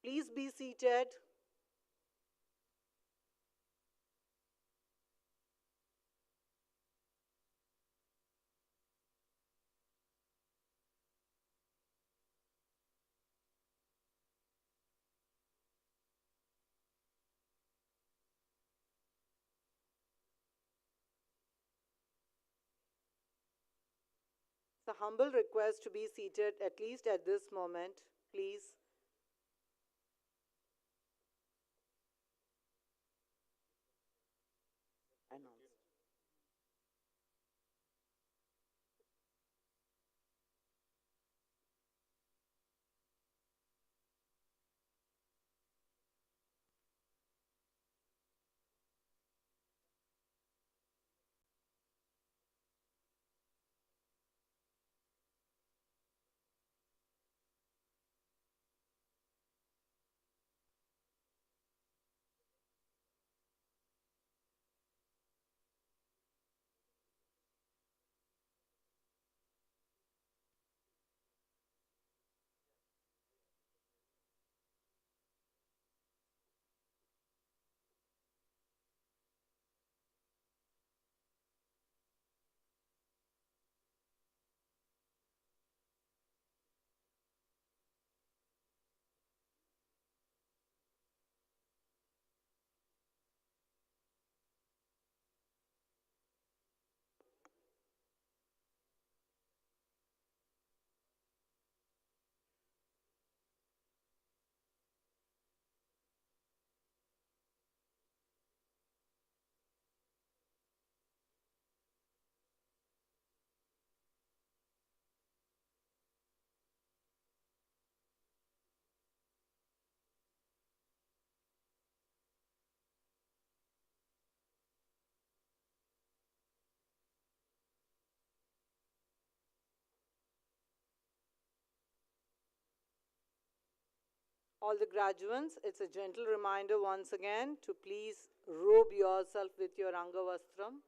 Please be seated. It's a humble request to be seated, at least at this moment, please. Announce. All the graduates, it's a gentle reminder once again to please robe yourself with your Angavastram.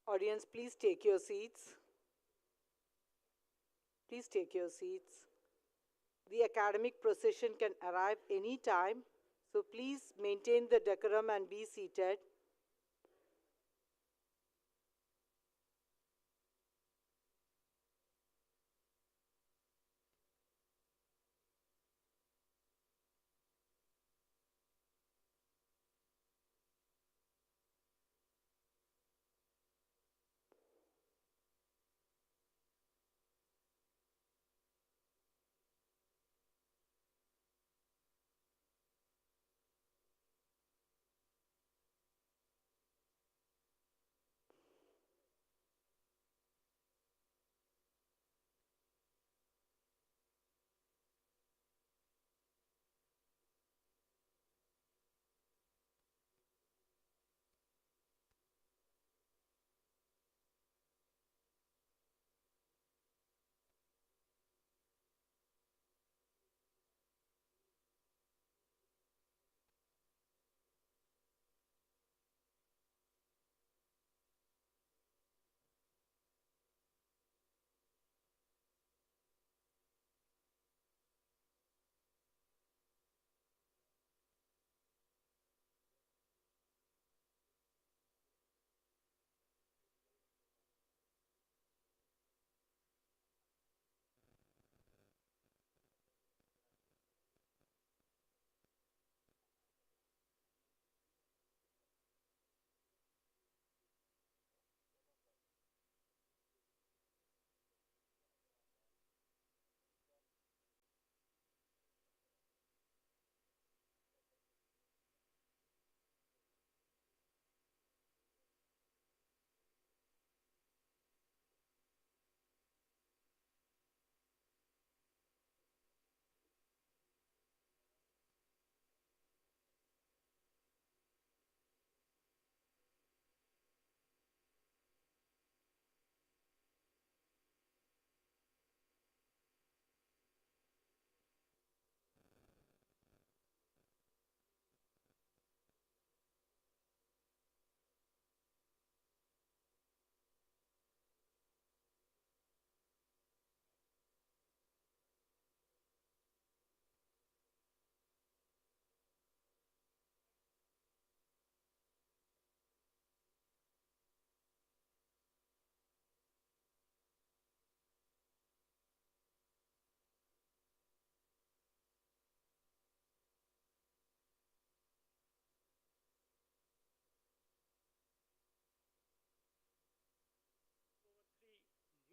Audience, please take your seats. Please take your seats. The academic procession can arrive any time, so please maintain the decorum and be seated.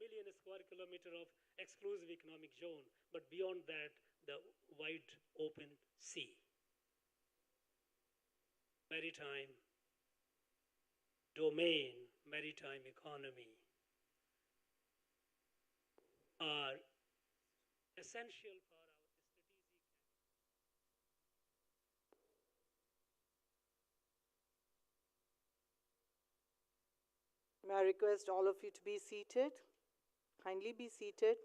Million square kilometer of exclusive economic zone, but beyond that, the wide open sea. Maritime domain, maritime economy are essential for our strategic. May I request all of you to be seated? Kindly be seated.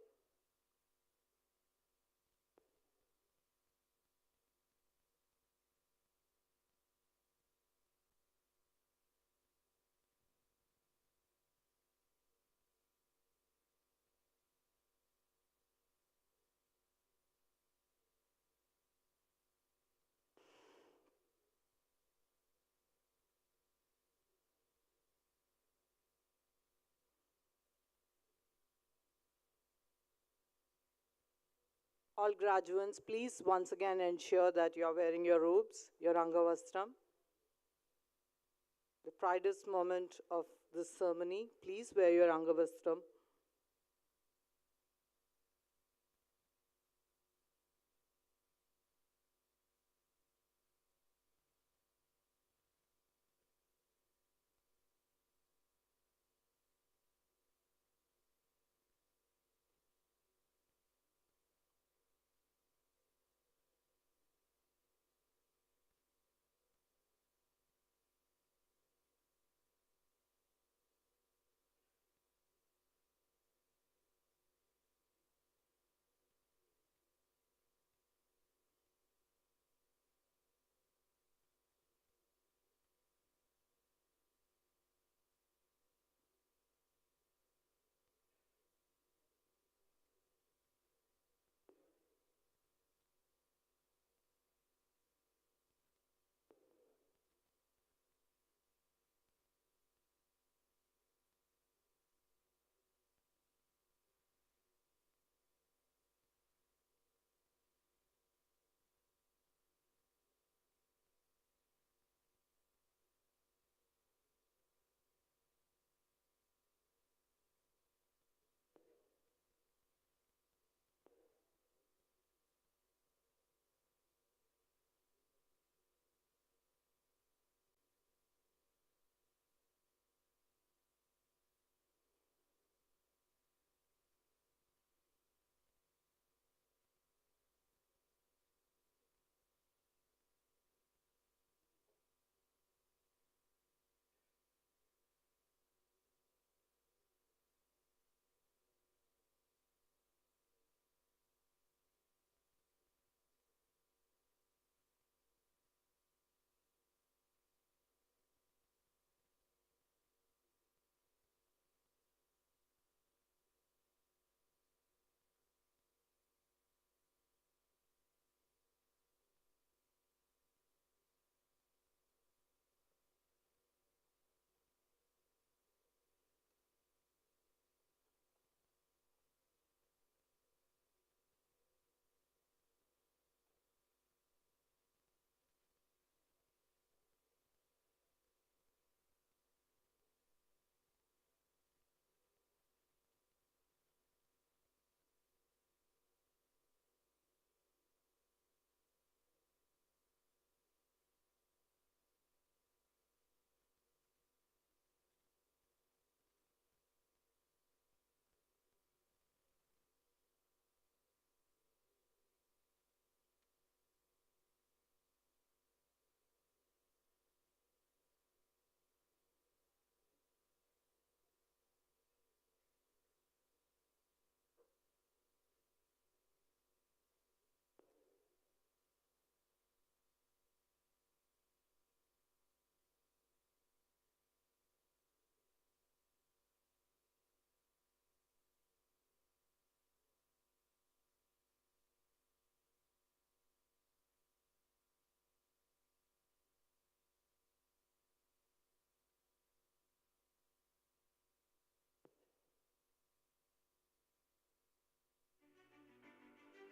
All graduates, please once again ensure that you are wearing your robes, your Angavastram. The proudest moment of this ceremony, please wear your Angavastram.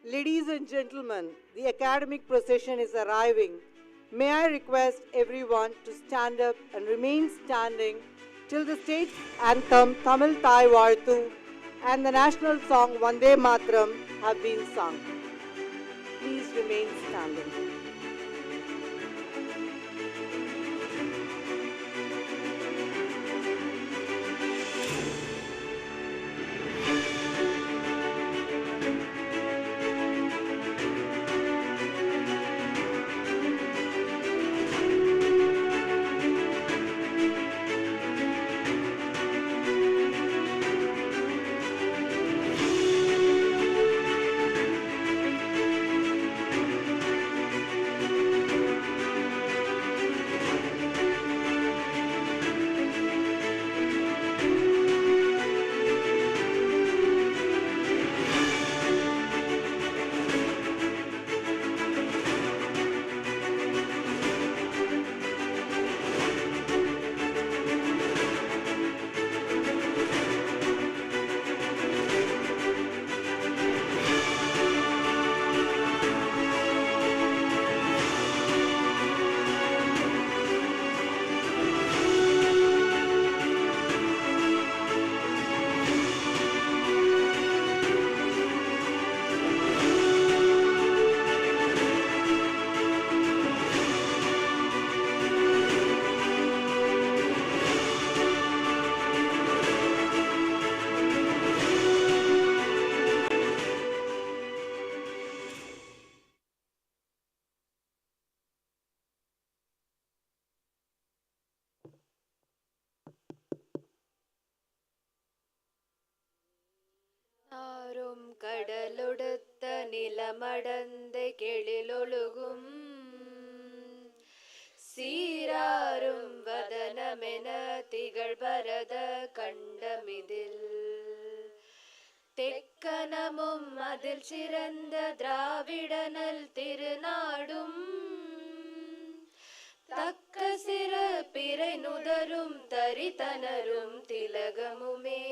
Ladies and gentlemen, the academic procession is arriving. May I request everyone to stand up and remain standing till the state anthem Tamil Thai Varthu and the national song Vande Matram have been sung. Please remain standing. ஆரும் கடலொடுத்த நிலமடந்தை கெழிலொழுகும் சீராரும் வதனமென திகழ்பரத கண்டமிதில் தெக்கனமும் அதில் சிறந்த திராவிடனல் திருநாடும் தக்க சிறப்பிறை நுதரும் தரிதனரும் திலகமுமே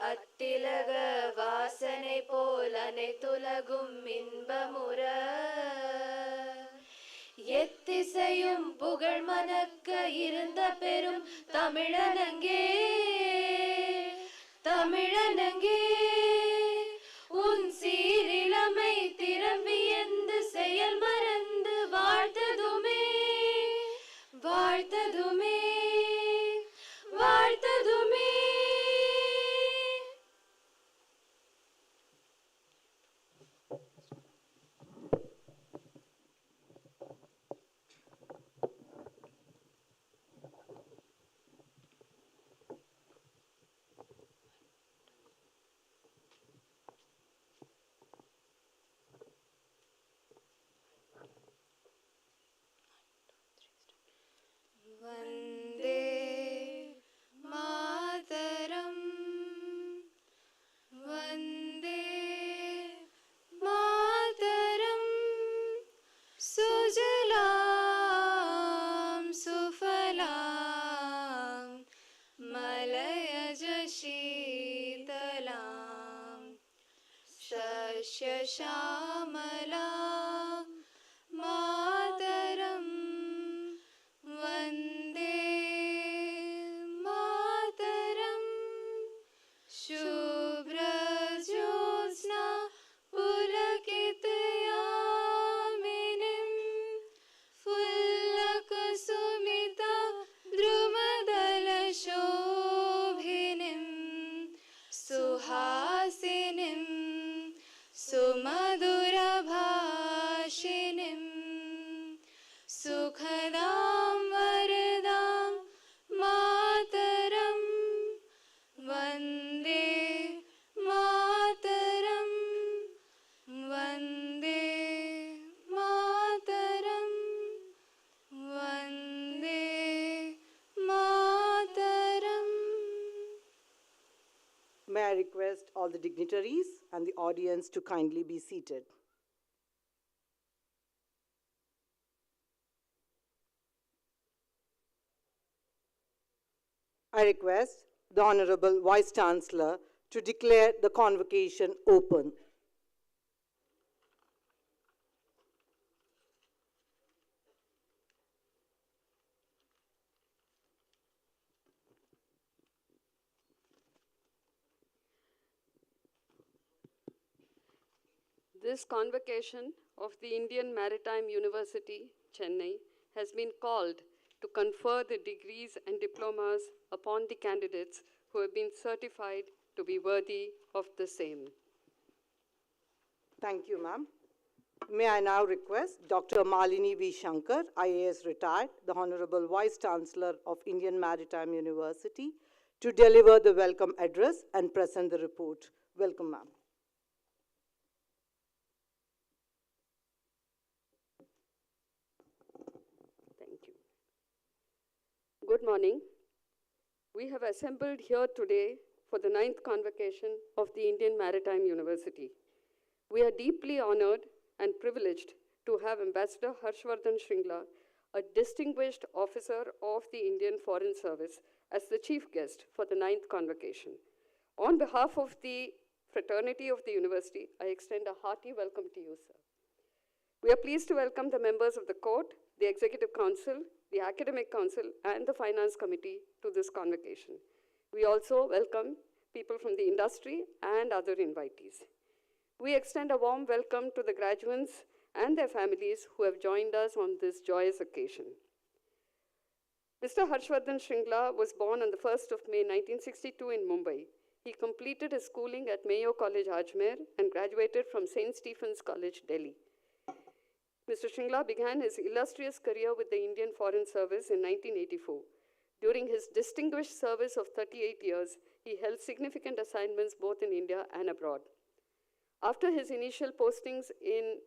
அத்திலக வாசனை போல் அனைத்துலகும் இன்பமுற எத்திசையும் புகழ் மணக்க இருந்த பெரும் தமிழனங்கே தமிழனங்கே உன் சீரிழமை திறம்பியந்து செயல் மறந்து வாழ்த்ததுமே வாழ்த்ததுமே வாழ்த்ததுமே. வந்தே மாதரம் வந்தே மாதரம் சுஜலாம் சுஃபலாம் மலயஜ சீதலாம் சஸ்யஷாமலாம் மாதரம் वन्दे मातरम् शुभ्रज्योत्स्ना पुलकितयामिनीं फुल्लकुसुमिता द्रुमदलशोभिनीं सुहासिनीं सुमधुरभाषिणीं सुखदां वरदां मातरं वन्दे मातरं वन्दे मातरं Vande Mataram. May I request all the dignitaries and the audience to kindly be seated. I request the Honorable Vice Chancellor to declare the convocation open. This convocation of the Indian Maritime University, Chennai, has been called to confer the degrees and diplomas upon the candidates who have been certified to be worthy of the same. Thank you, ma'am. May I now request Dr. Malini V. Shankar, IAS retired, the Honorable Vice Chancellor of Indian Maritime University, to deliver the welcome address and present the report. Welcome, ma'am. Thank you. Good morning. We have assembled here today for the 9th convocation of the Indian Maritime University. We are deeply honored and privileged to have Ambassador Harshvardhan Shringla, a distinguished officer of the Indian Foreign Service, as the chief guest for the 9th convocation. On behalf of the fraternity of the university, I extend a hearty welcome to you, sir. We are pleased to welcome the members of the court, the Executive Council, the Academic Council, and the Finance Committee to this convocation. We also welcome people from the industry and other invitees. We extend a warm welcome to the graduates and their families who have joined us on this joyous occasion. Mr. Harshvardhan Shringla was born on the 1st of May 1962 in Mumbai. He completed his schooling at Mayo College, Ajmer, and graduated from St. Stephen's College, Delhi. Mr. Shringla began his illustrious career with the Indian Foreign Service in 1984. During his distinguished service of 38 years, he held significant assignments both in India and abroad. After his initial postings in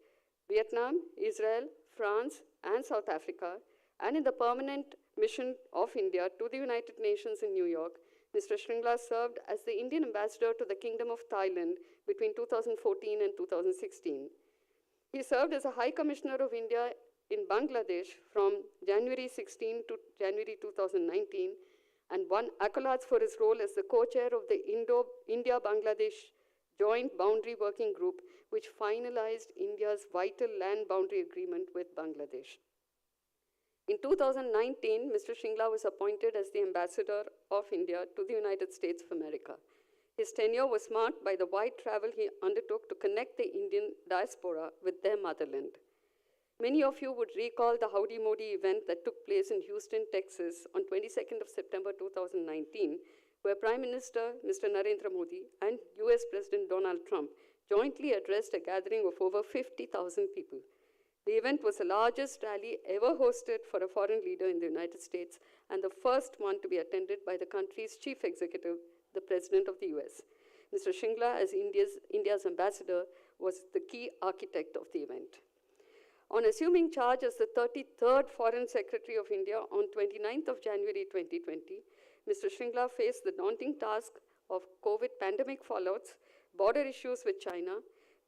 Vietnam, Israel, France, and South Africa, and in the permanent mission of India to the United Nations in New York, Mr. Shringla served as the Indian ambassador to the Kingdom of Thailand between 2014 and 2016. He served as a High Commissioner of India in Bangladesh from January 16 to January 2019 and won accolades for his role as the co-chair of the India-Bangladesh Joint Boundary Working Group, which finalized India's vital land boundary agreement with Bangladesh. In 2019, Mr. Shringla was appointed as the Ambassador of India to the United States of America. His tenure was marked by the wide travel he undertook to connect the Indian diaspora with their motherland. Many of you would recall the Howdy Modi event that took place in Houston, Texas on 22nd of September 2019, where Prime Minister Mr. Narendra Modi and US President Donald Trump jointly addressed a gathering of over 50,000 people. The event was the largest rally ever hosted for a foreign leader in the United States and the first one to be attended by the country's chief executive, the President of the US. Mr. Shringla, as India's ambassador, was the key architect of the event. On assuming charge as the 33rd Foreign Secretary of India on 29th of January 2020, Mr. Shringla faced the daunting task of COVID pandemic fallouts, border issues with China,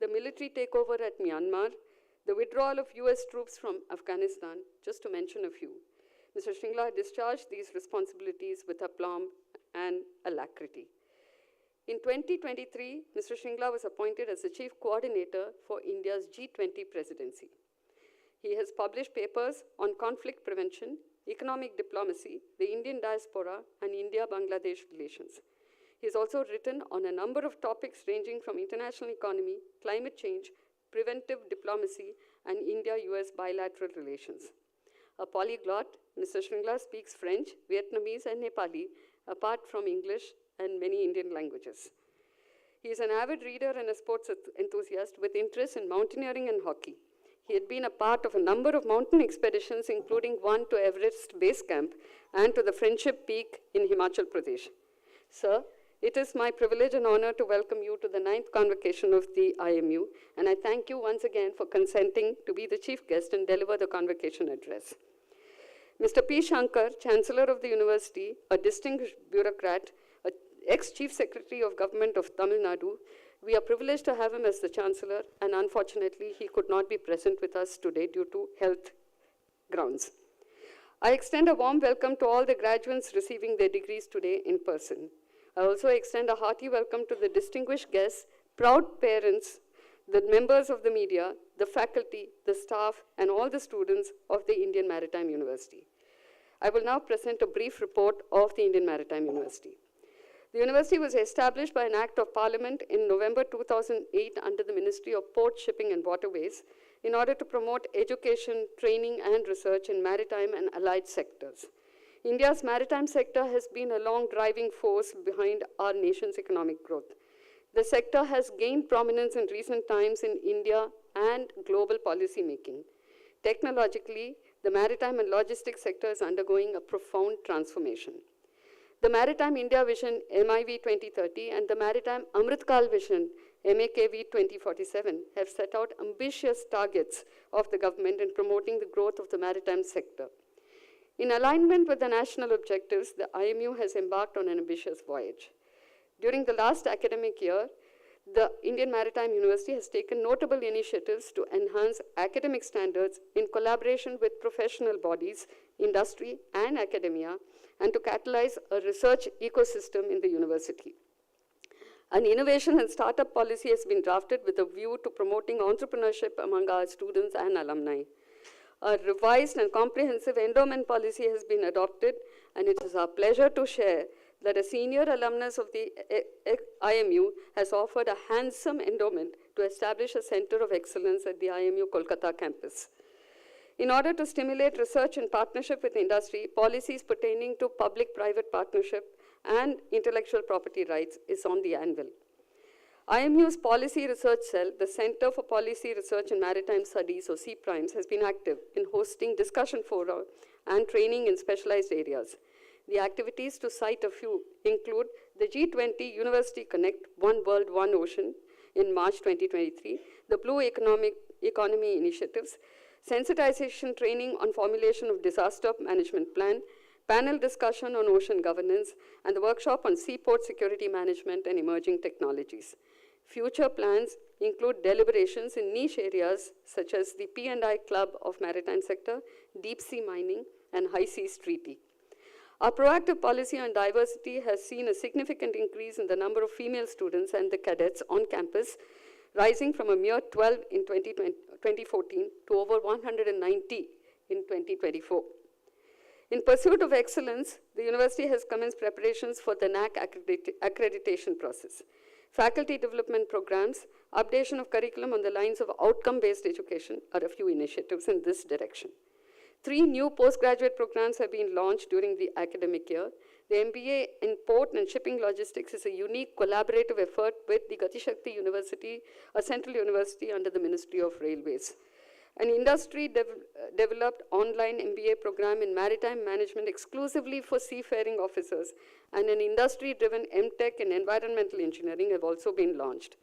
the military takeover at Myanmar, the withdrawal of US troops from Afghanistan, just to mention a few. Mr. Shringla discharged these responsibilities with aplomb and alacrity. In 2023, Mr. Shringla was appointed as the chief coordinator for India's G20 presidency. He has published papers on conflict prevention, economic diplomacy, the Indian diaspora, and India-Bangladesh relations. He has also written on a number of topics ranging from international economy, climate change, preventive diplomacy, and India-US bilateral relations. A polyglot, Mr. Shringla speaks French, Vietnamese, and Nepali, apart from English and many Indian languages. He is an avid reader and a sports enthusiast with interest in mountaineering and hockey. He had been a part of a number of mountain expeditions, including one to Everest Base Camp and to the Friendship Peak in Himachal Pradesh. Sir, it is my privilege and honor to welcome you to the 9th convocation of the IMU, and I thank you once again for consenting to be the chief guest and deliver the convocation address. Mr. P. Shankar, Chancellor of the University, a distinguished bureaucrat, ex-Chief Secretary of Government of Tamil Nadu, we are privileged to have him as the Chancellor, and unfortunately, he could not be present with us today due to health grounds. I extend a warm welcome to all the graduates receiving their degrees today in person. I also extend a hearty welcome to the distinguished guests, proud parents, the members of the media, the faculty, the staff, and all the students of the Indian Maritime University. I will now present a brief report of the Indian Maritime University. The university was established by an Act of Parliament in November 2008 under the Ministry of Port, Shipping and Waterways in order to promote education, training, and research in maritime and allied sectors. India's maritime sector has been a long driving force behind our nation's economic growth. The sector has gained prominence in recent times in India and global policy making. Technologically, the maritime and logistics sector is undergoing a profound transformation. The Maritime India Vision MIV 2030 and the Maritime Amritkal Vision MAKV 2047 have set out ambitious targets of the government in promoting the growth of the maritime sector. In alignment with the national objectives, the IMU has embarked on an ambitious voyage. During the last academic year, the Indian Maritime University has taken notable initiatives to enhance academic standards in collaboration with professional bodies, industry, and academia, and to catalyze a research ecosystem in the university. An innovation and startup policy has been drafted with a view to promoting entrepreneurship among our students and alumni. A revised and comprehensive endowment policy has been adopted, and it is our pleasure to share that a senior alumnus of the IMU has offered a handsome endowment to establish a center of excellence at the IMU Kolkata campus. In order to stimulate research in partnership with industry, policies pertaining to public-private partnership and intellectual property rights is on the anvil. IMU's Policy Research Cell, the Center for Policy Research in Maritime Studies, or CPRIMES, has been active in hosting discussion fora and training in specialized areas. The activities, to cite a few, include the G20 University Connect One World, One Ocean in March 2023, the Blue Economy Initiatives, sensitization training on formulation of disaster management plan, panel discussion on ocean governance, and the workshop on seaport security management and emerging technologies. Future plans include deliberations in niche areas such as the P&I Club of Maritime Sector, deep sea mining, and high seas treaty. Our proactive policy on diversity has seen a significant increase in the number of female students and the cadets on campus, rising from a mere 12 in 2014 to over 190 in 2024. In pursuit of excellence, the university has commenced preparations for the NAC accreditation process. Faculty development programs, updation of curriculum on the lines of outcome-based education are a few initiatives in this direction. 3 new postgraduate programs have been launched during the academic year. The MBA in Port and Shipping Logistics is a unique collaborative effort with the Gati Shakti University, a central university under the Ministry of Railways. An industry-developed online MBA program in maritime management exclusively for seafaring officers and an industry-driven MTech in environmental engineering have also been launched.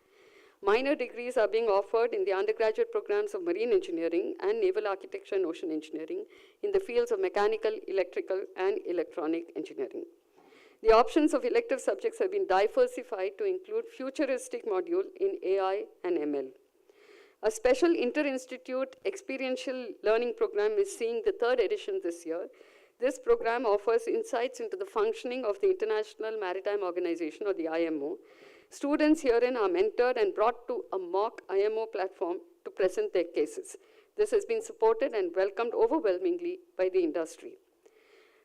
Minor degrees are being offered in the undergraduate programs of marine engineering and naval architecture and ocean engineering in the fields of mechanical, electrical, and electronic engineering. The options of elective subjects have been diversified to include futuristic module in AI and ML. A special inter-institute experiential learning program is seeing the 3rd edition this year. This program offers insights into the functioning of the International Maritime Organization, or the IMO. Students herein are mentored and brought to a mock IMO platform to present their cases. This has been supported and welcomed overwhelmingly by the industry.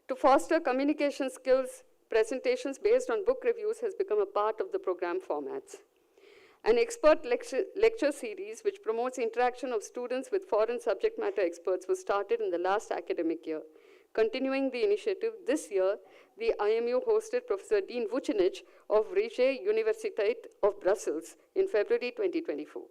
To foster communication skills, presentations based on book reviews has become a part of the program formats. An expert lecture series which promotes interaction of students with foreign subject matter experts was started in the last academic year. Continuing the initiative, this year, the IMU hosted Professor Dean Vucinic of Vrije Universiteit of Brussels in February 2024.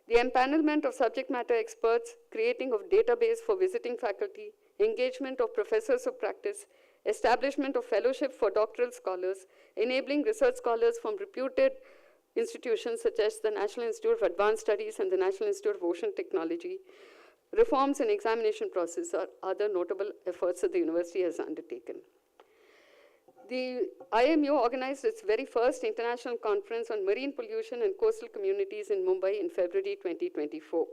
The empanelment of subject matter experts, creating of database for visiting faculty, engagement of professors of practice, establishment of fellowship for doctoral scholars, enabling research scholars from reputed institutions such as the National Institute of Advanced Studies and the National Institute of Ocean Technology, reforms in examination process are other notable efforts that the university has undertaken. The IMU organized its very first international conference on marine pollution and coastal communities in Mumbai in February 2024.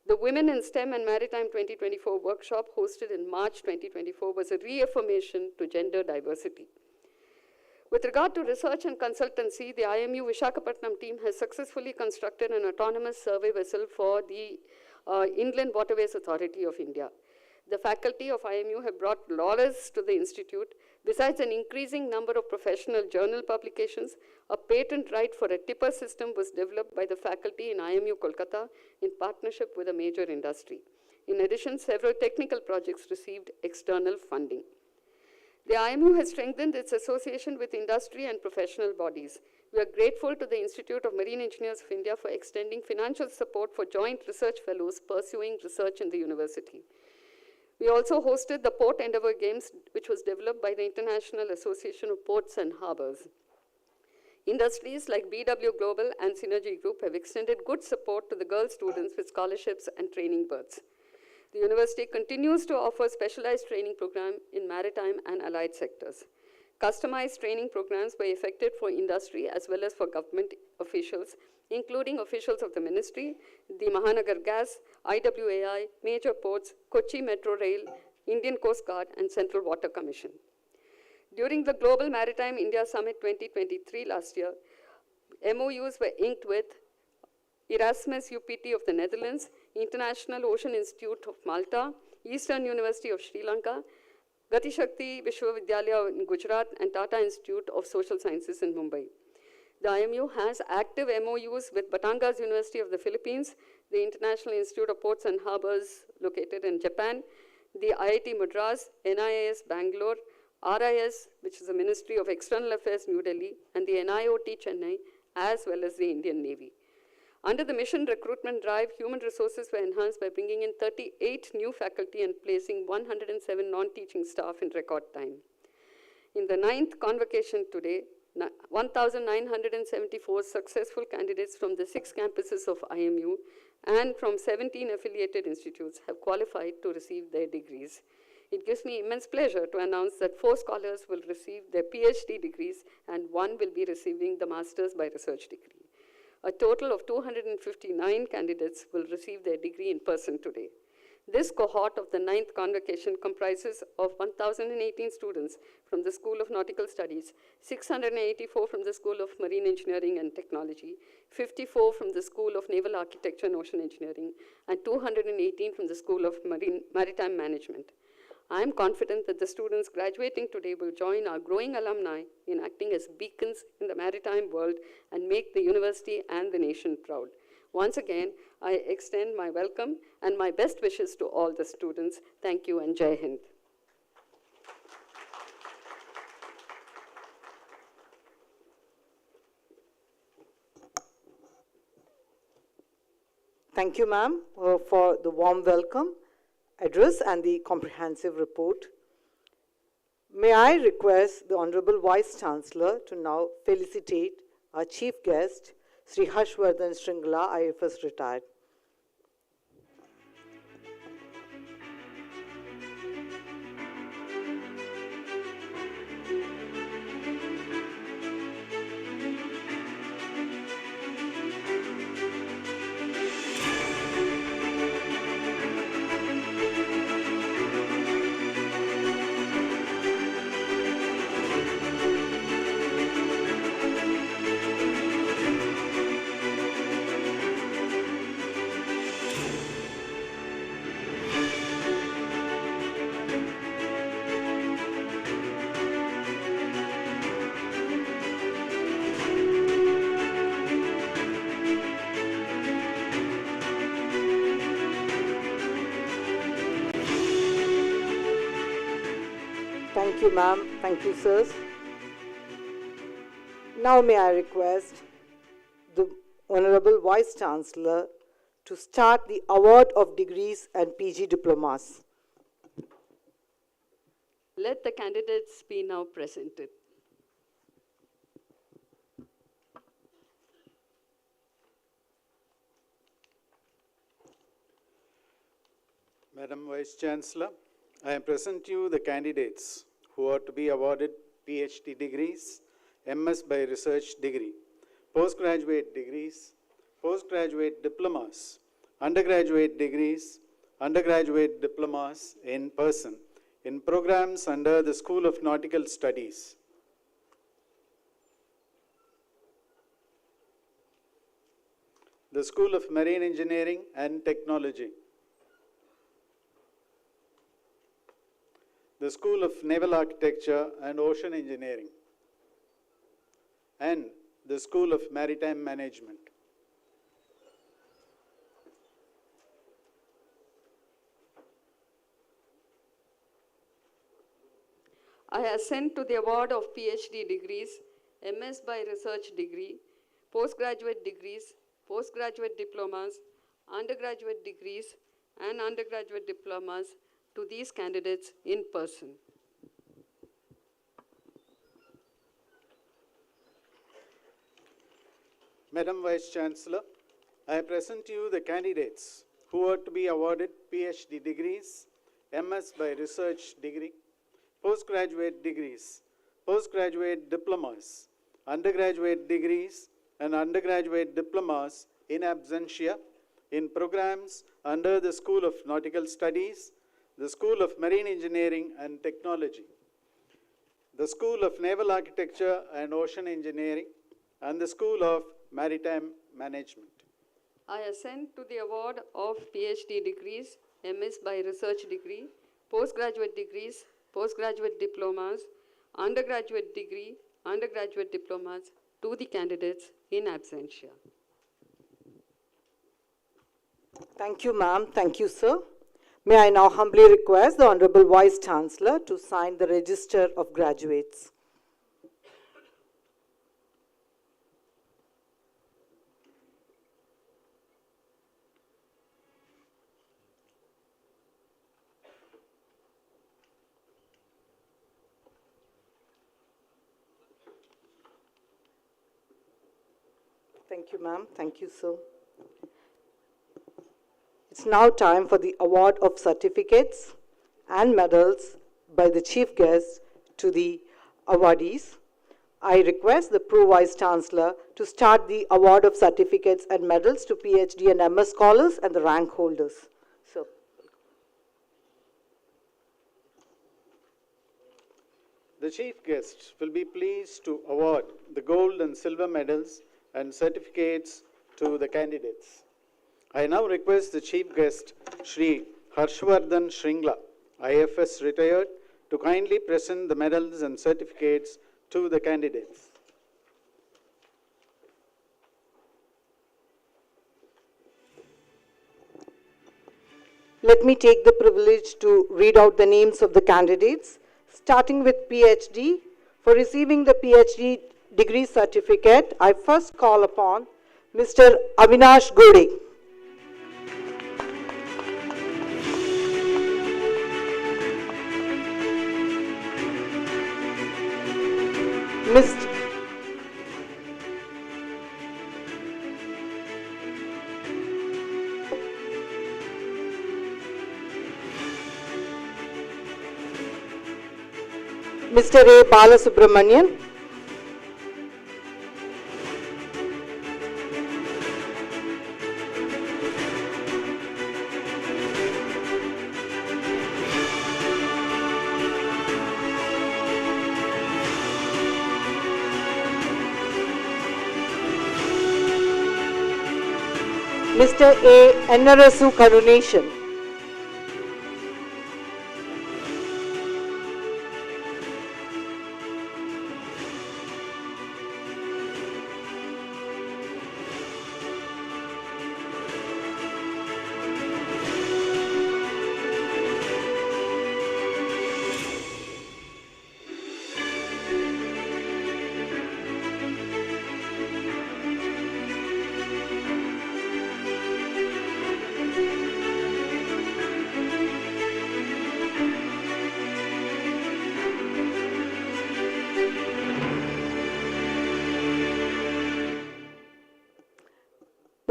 The Women in STEM and Maritime 2024 workshop hosted in March 2024 was a reaffirmation to gender diversity. With regard to research and consultancy, the IMU Vishakhapatnam team has successfully constructed an autonomous survey vessel for the Inland Waterways Authority of India. The faculty of IMU have brought laurels to the institute. Besides an increasing number of professional journal publications, a patent right for a tipper system was developed by the faculty in IMU Kolkata in partnership with a major industry. In addition, several technical projects received external funding. The IMU has strengthened its association with industry and professional bodies. We are grateful to the Institute of Marine Engineers of India for extending financial support for joint research fellows pursuing research in the university. We also hosted the Port Endeavour Games, which was developed by the International Association of Ports and Harbors. Industries like BW Global and Synergy Group have extended good support to the girl students with scholarships and training berths. The university continues to offer specialized training programs in maritime and allied sectors. Customized training programs were effected for industry as well as for government officials, including officials of the ministry, the Mahanagar Gas, IWAI, major ports, Kochi Metro Rail, Indian Coast Guard, and Central Water Commission. During the Global Maritime India Summit 2023 last year, MOUs were inked with Erasmus UPT of the Netherlands, International Ocean Institute of Malta, Eastern University of Sri Lanka, Gati Shakti Vishwavidyalaya in Gujarat, and Tata Institute of Social Sciences in Mumbai. The IMU has active MOUs with Batangas University of the Philippines, the International Institute of Ports and Harbors located in Japan, the IIT Madras, NIIS Bangalore, RIS, which is the Ministry of External Affairs, New Delhi, and the NIOT Chennai, as well as the Indian Navy. Under the mission recruitment drive, human resources were enhanced by bringing in 38 new faculty and placing 107 non-teaching staff in record time. In the 9th convocation today, 1,974 successful candidates from the 6 campuses of IMU and from 17 affiliated institutes have qualified to receive their degrees. It gives me immense pleasure to announce that 4 scholars will receive their PhD degrees and 1 will be receiving the Master's by Research degree. A total of 259 candidates will receive their degree in person today. This cohort of the 9th convocation comprises of 1,018 students from the School of Nautical Studies, 684 from the School of Marine Engineering and Technology, 54 from the School of Naval Architecture and Ocean Engineering, and 218 from the School of Maritime Management. I am confident that the students graduating today will join our growing alumni in acting as beacons in the maritime world and make the university and the nation proud. Once again, I extend my welcome and my best wishes to all the students. Thank you and Jai Hind. Thank you, ma'am, for the warm welcome address and the comprehensive report. May I request the Honorable Vice Chancellor to now felicitate our chief guest, Sri Harshvardhan Shringla, IFS retired. Thank you, ma'am. Thank you, sirs. Now may I request the Honorable Vice Chancellor to start the award of degrees and PG diplomas. Let the candidates be now presented. Madam Vice Chancellor, I present you the candidates who are to be awarded PhD degrees, MS by Research degree, postgraduate degrees, postgraduate diplomas, undergraduate degrees, undergraduate diplomas in person in programs under the School of Nautical Studies. the School of Marine Engineering and Technology, the School of Naval Architecture and Ocean Engineering, and the School of Maritime Management. I assent to the award of PhD degrees, MS by research degree, postgraduate degrees, postgraduate diplomas, undergraduate degrees, and undergraduate diplomas to these candidates in person. Madam Vice Chancellor, I present to you the candidates who are to be awarded PhD degrees, MS by research degree, postgraduate degrees, postgraduate diplomas, undergraduate degrees, and undergraduate diplomas in absentia in programs under the School of Nautical Studies, the School of Marine Engineering and Technology, the School of Naval Architecture and Ocean Engineering, and the School of Maritime Management. I assent to the award of PhD degrees, MS by research degree, postgraduate degrees, postgraduate diplomas, undergraduate degree, undergraduate diplomas to the candidates in absentia. Thank you, ma'am. Thank you, sir. May I now humbly request the Honorable Vice Chancellor to sign the Register of Graduates. Thank you, ma'am. Thank you, sir. It's now time for the award of certificates and medals by the chief guest to the awardees. I request the Pro Vice Chancellor to start the award of certificates and medals to PhD and MS scholars and the rank holders. So, The chief guest will be pleased to award the gold and silver medals and certificates to the candidates. I now request the chief guest, Shri Harshvardhan Shringla, IFS retired, to kindly present the medals and certificates to the candidates. let me take the privilege to read out the names of the candidates, starting with PhD. For receiving the PhD degree certificate, I first call upon Mr. Avinash Gode. Mr. Mr. A. Balasubramanian. Mr. A. Ennarasu Karunation.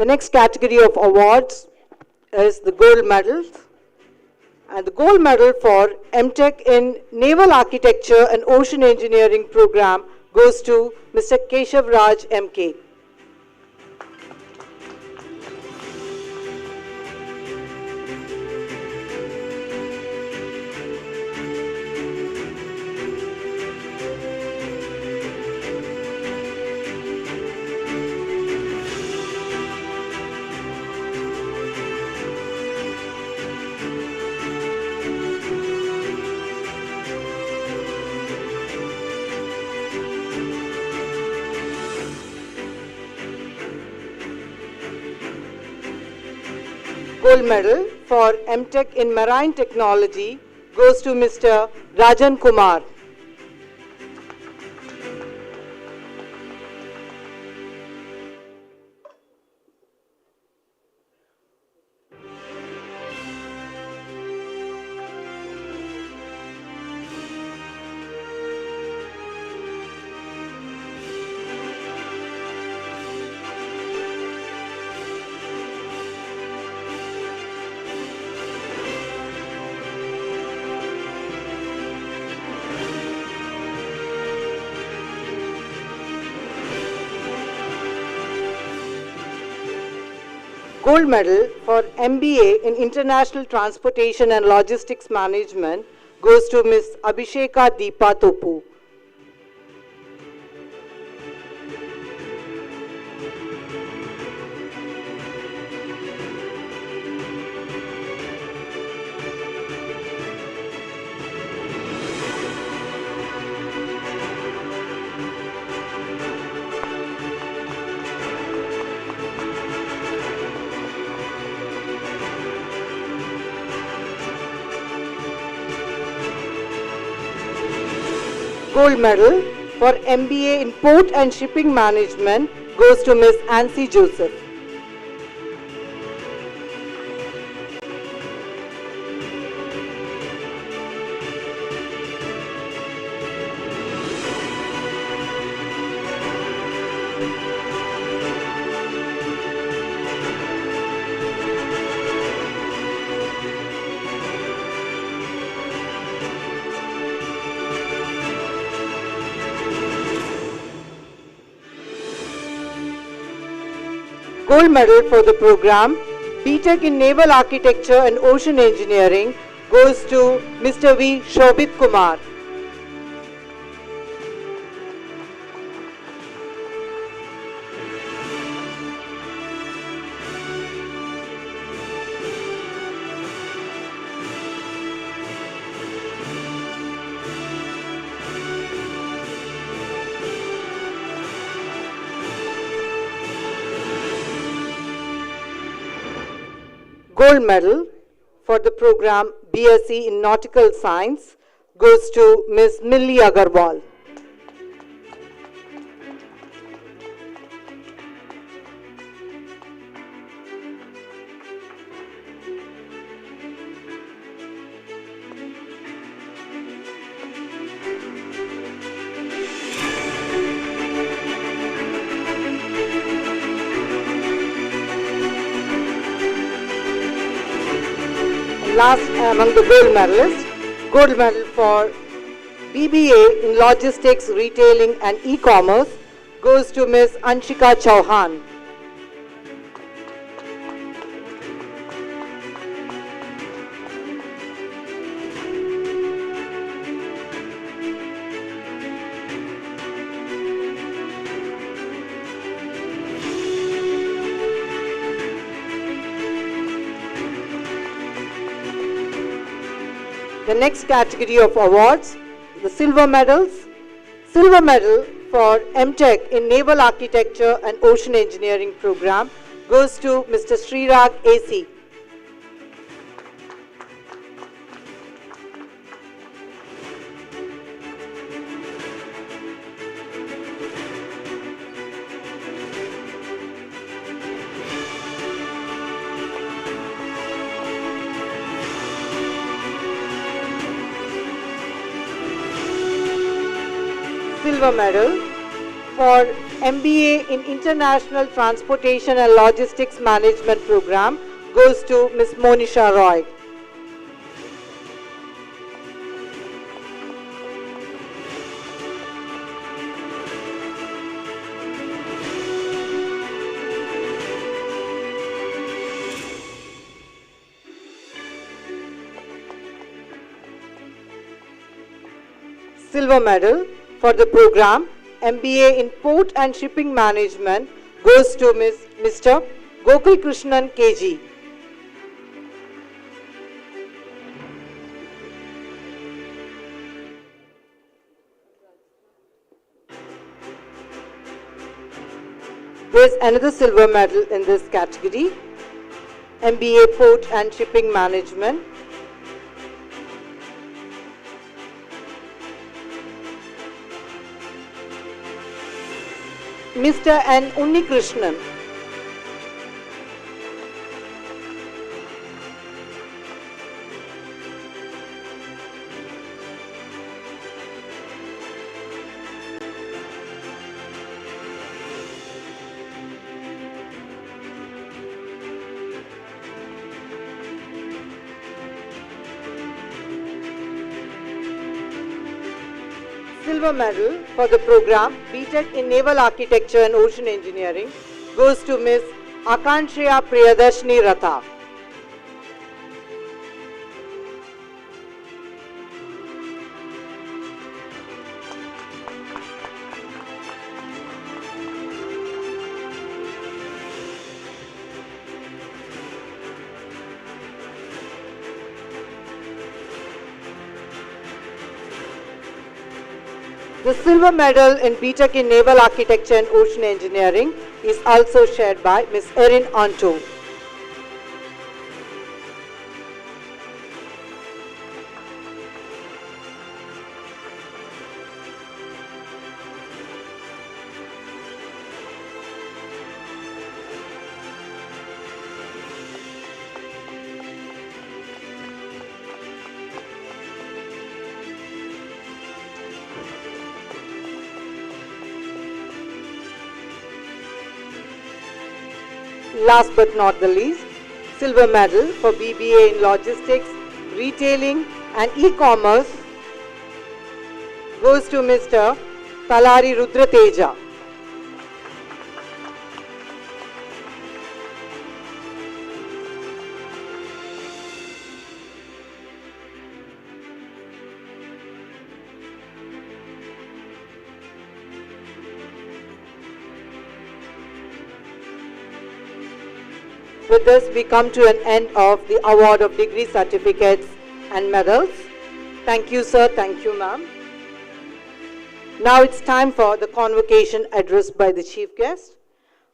The next category of awards is the gold medals. And the gold medal for MTech in Naval Architecture and Ocean Engineering program goes to Mr. Keshav Raj MK. Gold medal for MTech in Marine Technology goes to Mr. Rajan Kumar. Gold medal for MBA in International Transportation and Logistics Management goes to Ms. Abhisheka Deepa Topu. Gold medal for MBA in Port and Shipping Management goes to Ms. Ansi Joseph. Gold medal for the program BTech in Naval Architecture and Ocean Engineering goes to Mr. V. Shobhit Kumar. Gold medal for the program BSc in Nautical Science goes to Ms. Millie Agarwal. Last among the gold medalists, gold medal for BBA in Logistics, Retailing and E-Commerce goes to Ms. Anshika Chauhan. The next category of awards, the silver medals. Silver medal for MTech in Naval Architecture and Ocean Engineering program goes to Mr. Srirag AC. Silver medal for MBA in International Transportation and Logistics Management program goes to Ms. Monisha Roy. Silver medal for the program MBA in Port and Shipping Management goes to Mr. Gokul Krishnan KG. There is another silver medal in this category. MBA Port and Shipping Management. Mr. N. Unnikrishnan. Silver medal for the program BTech in Naval Architecture and Ocean Engineering goes to Ms. Akanshya Priyadarshini Ratha. The silver medal in BTech in Naval Architecture and Ocean Engineering is also shared by Ms. Erin Anto. Last but not the least, silver medal for BBA in Logistics, Retailing and E-Commerce goes to Mr. Talari Rudrateja. With this, we come to an end of the award of degree certificates and medals. Thank you, sir. Thank you, ma'am. Now it's time for the convocation address by the chief guest.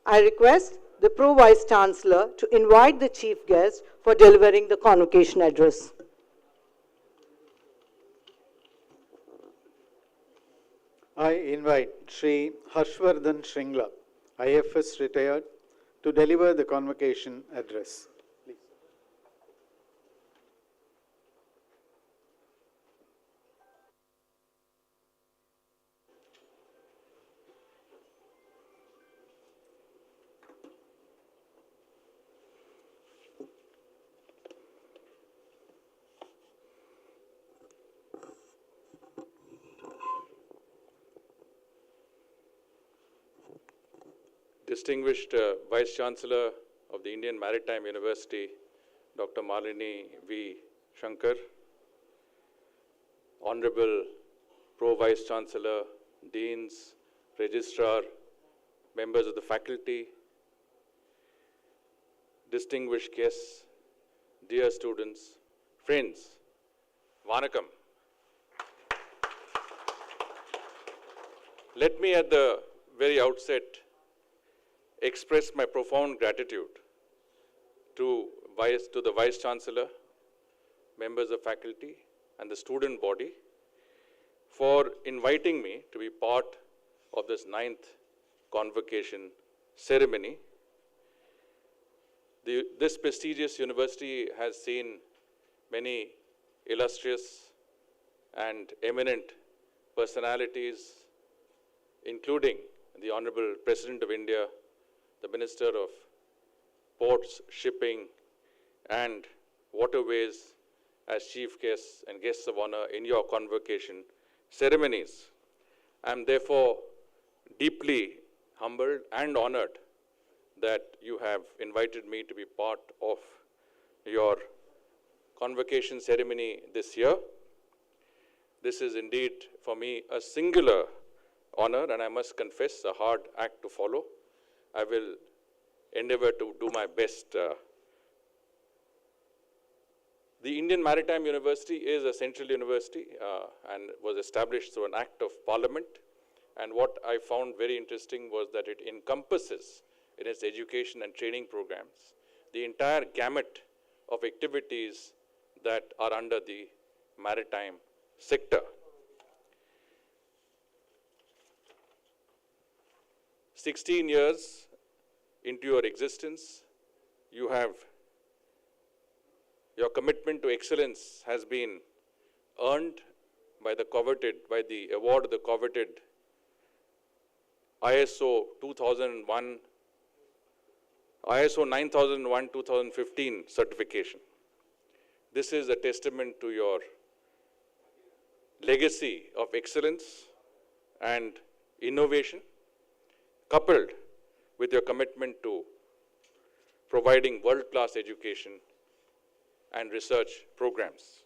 I request the Pro Vice Chancellor to invite the chief guest for delivering the convocation address. I invite Shri Harshvardhan Shringla, IFS retired, to deliver the convocation address. Please. Distinguished Vice Chancellor of the Indian Maritime University, Dr. Malini V. Shankar, Honorable Pro Vice Chancellor, Deans, Registrar, members of the faculty, distinguished guests, dear students, friends, Vanakkam. Let me at the very outset express my profound gratitude to the Vice Chancellor, members of faculty, and the student body for inviting me to be part of this 9th convocation ceremony. This prestigious university has seen many illustrious and eminent personalities, including the Honorable President of India, the Minister of Ports, Shipping and Waterways as chief guests and guests of honor in your convocation ceremonies. I am therefore deeply humbled and honored that you have invited me to be part of your convocation ceremony this year. This is indeed for me a singular honor, and I must confess a hard act to follow. I will endeavor to do my best. The Indian Maritime University is a central university and was established through an act of parliament. And what I found very interesting was that it encompasses in its education and training programs the entire gamut of activities that are under the maritime sector. 16 years into your existence, your commitment to excellence has been earned by the award of the coveted ISO 9001-2015 certification. This is a testament to your legacy of excellence and innovation, coupled with your commitment to providing world-class education and research programs.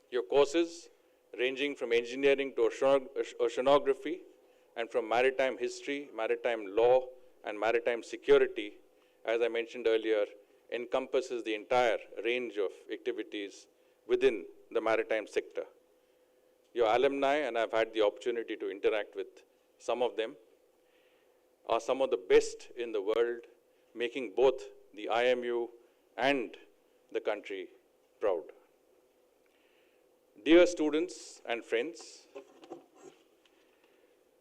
Your courses, ranging from engineering to oceanography, and from maritime history, maritime law, and maritime security, as I mentioned earlier, encompasses the entire range of activities within the maritime sector. Your alumni, and I've had the opportunity to interact with some of them, are some of the best in the world, making both the IMU and the country proud. Dear students and friends,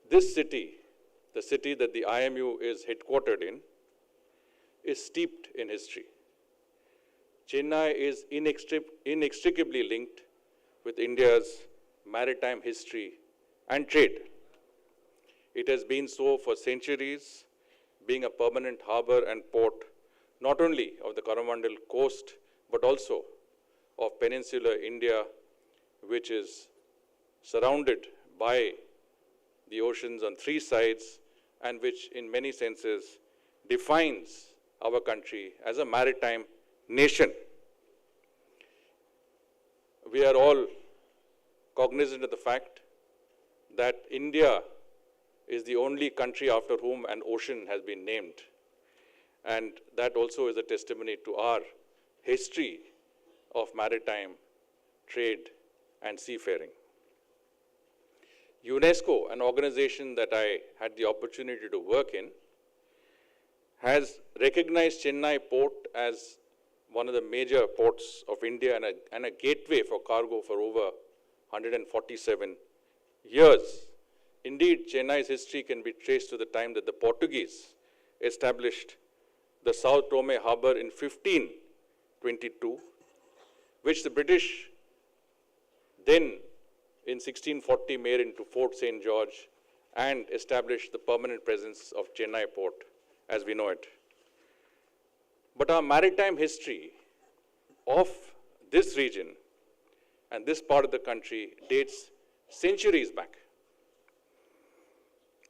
this city, the city that the IMU is headquartered in, is steeped in history. Chennai is inextricably linked with India's maritime history and trade. It has been so for centuries, being a permanent harbor and port, not only of the Coromandel coast, but also of peninsular India, which is surrounded by the oceans on three sides, and which in many senses defines our country as a maritime nation. We are all cognizant of the fact that India is the only country after whom an ocean has been named. And that also is a testimony to our history of maritime trade and seafaring. UNESCO, an organization that I had the opportunity to work in, has recognized Chennai port as one of the major ports of India and a gateway for cargo for over 147 years. Indeed, Chennai's history can be traced to the time that the Portuguese established the Sao Tome harbor in 1522, which the British then in 1640 made into Fort St. George and established the permanent presence of Chennai port as we know it. But our maritime history of this region and this part of the country dates centuries back.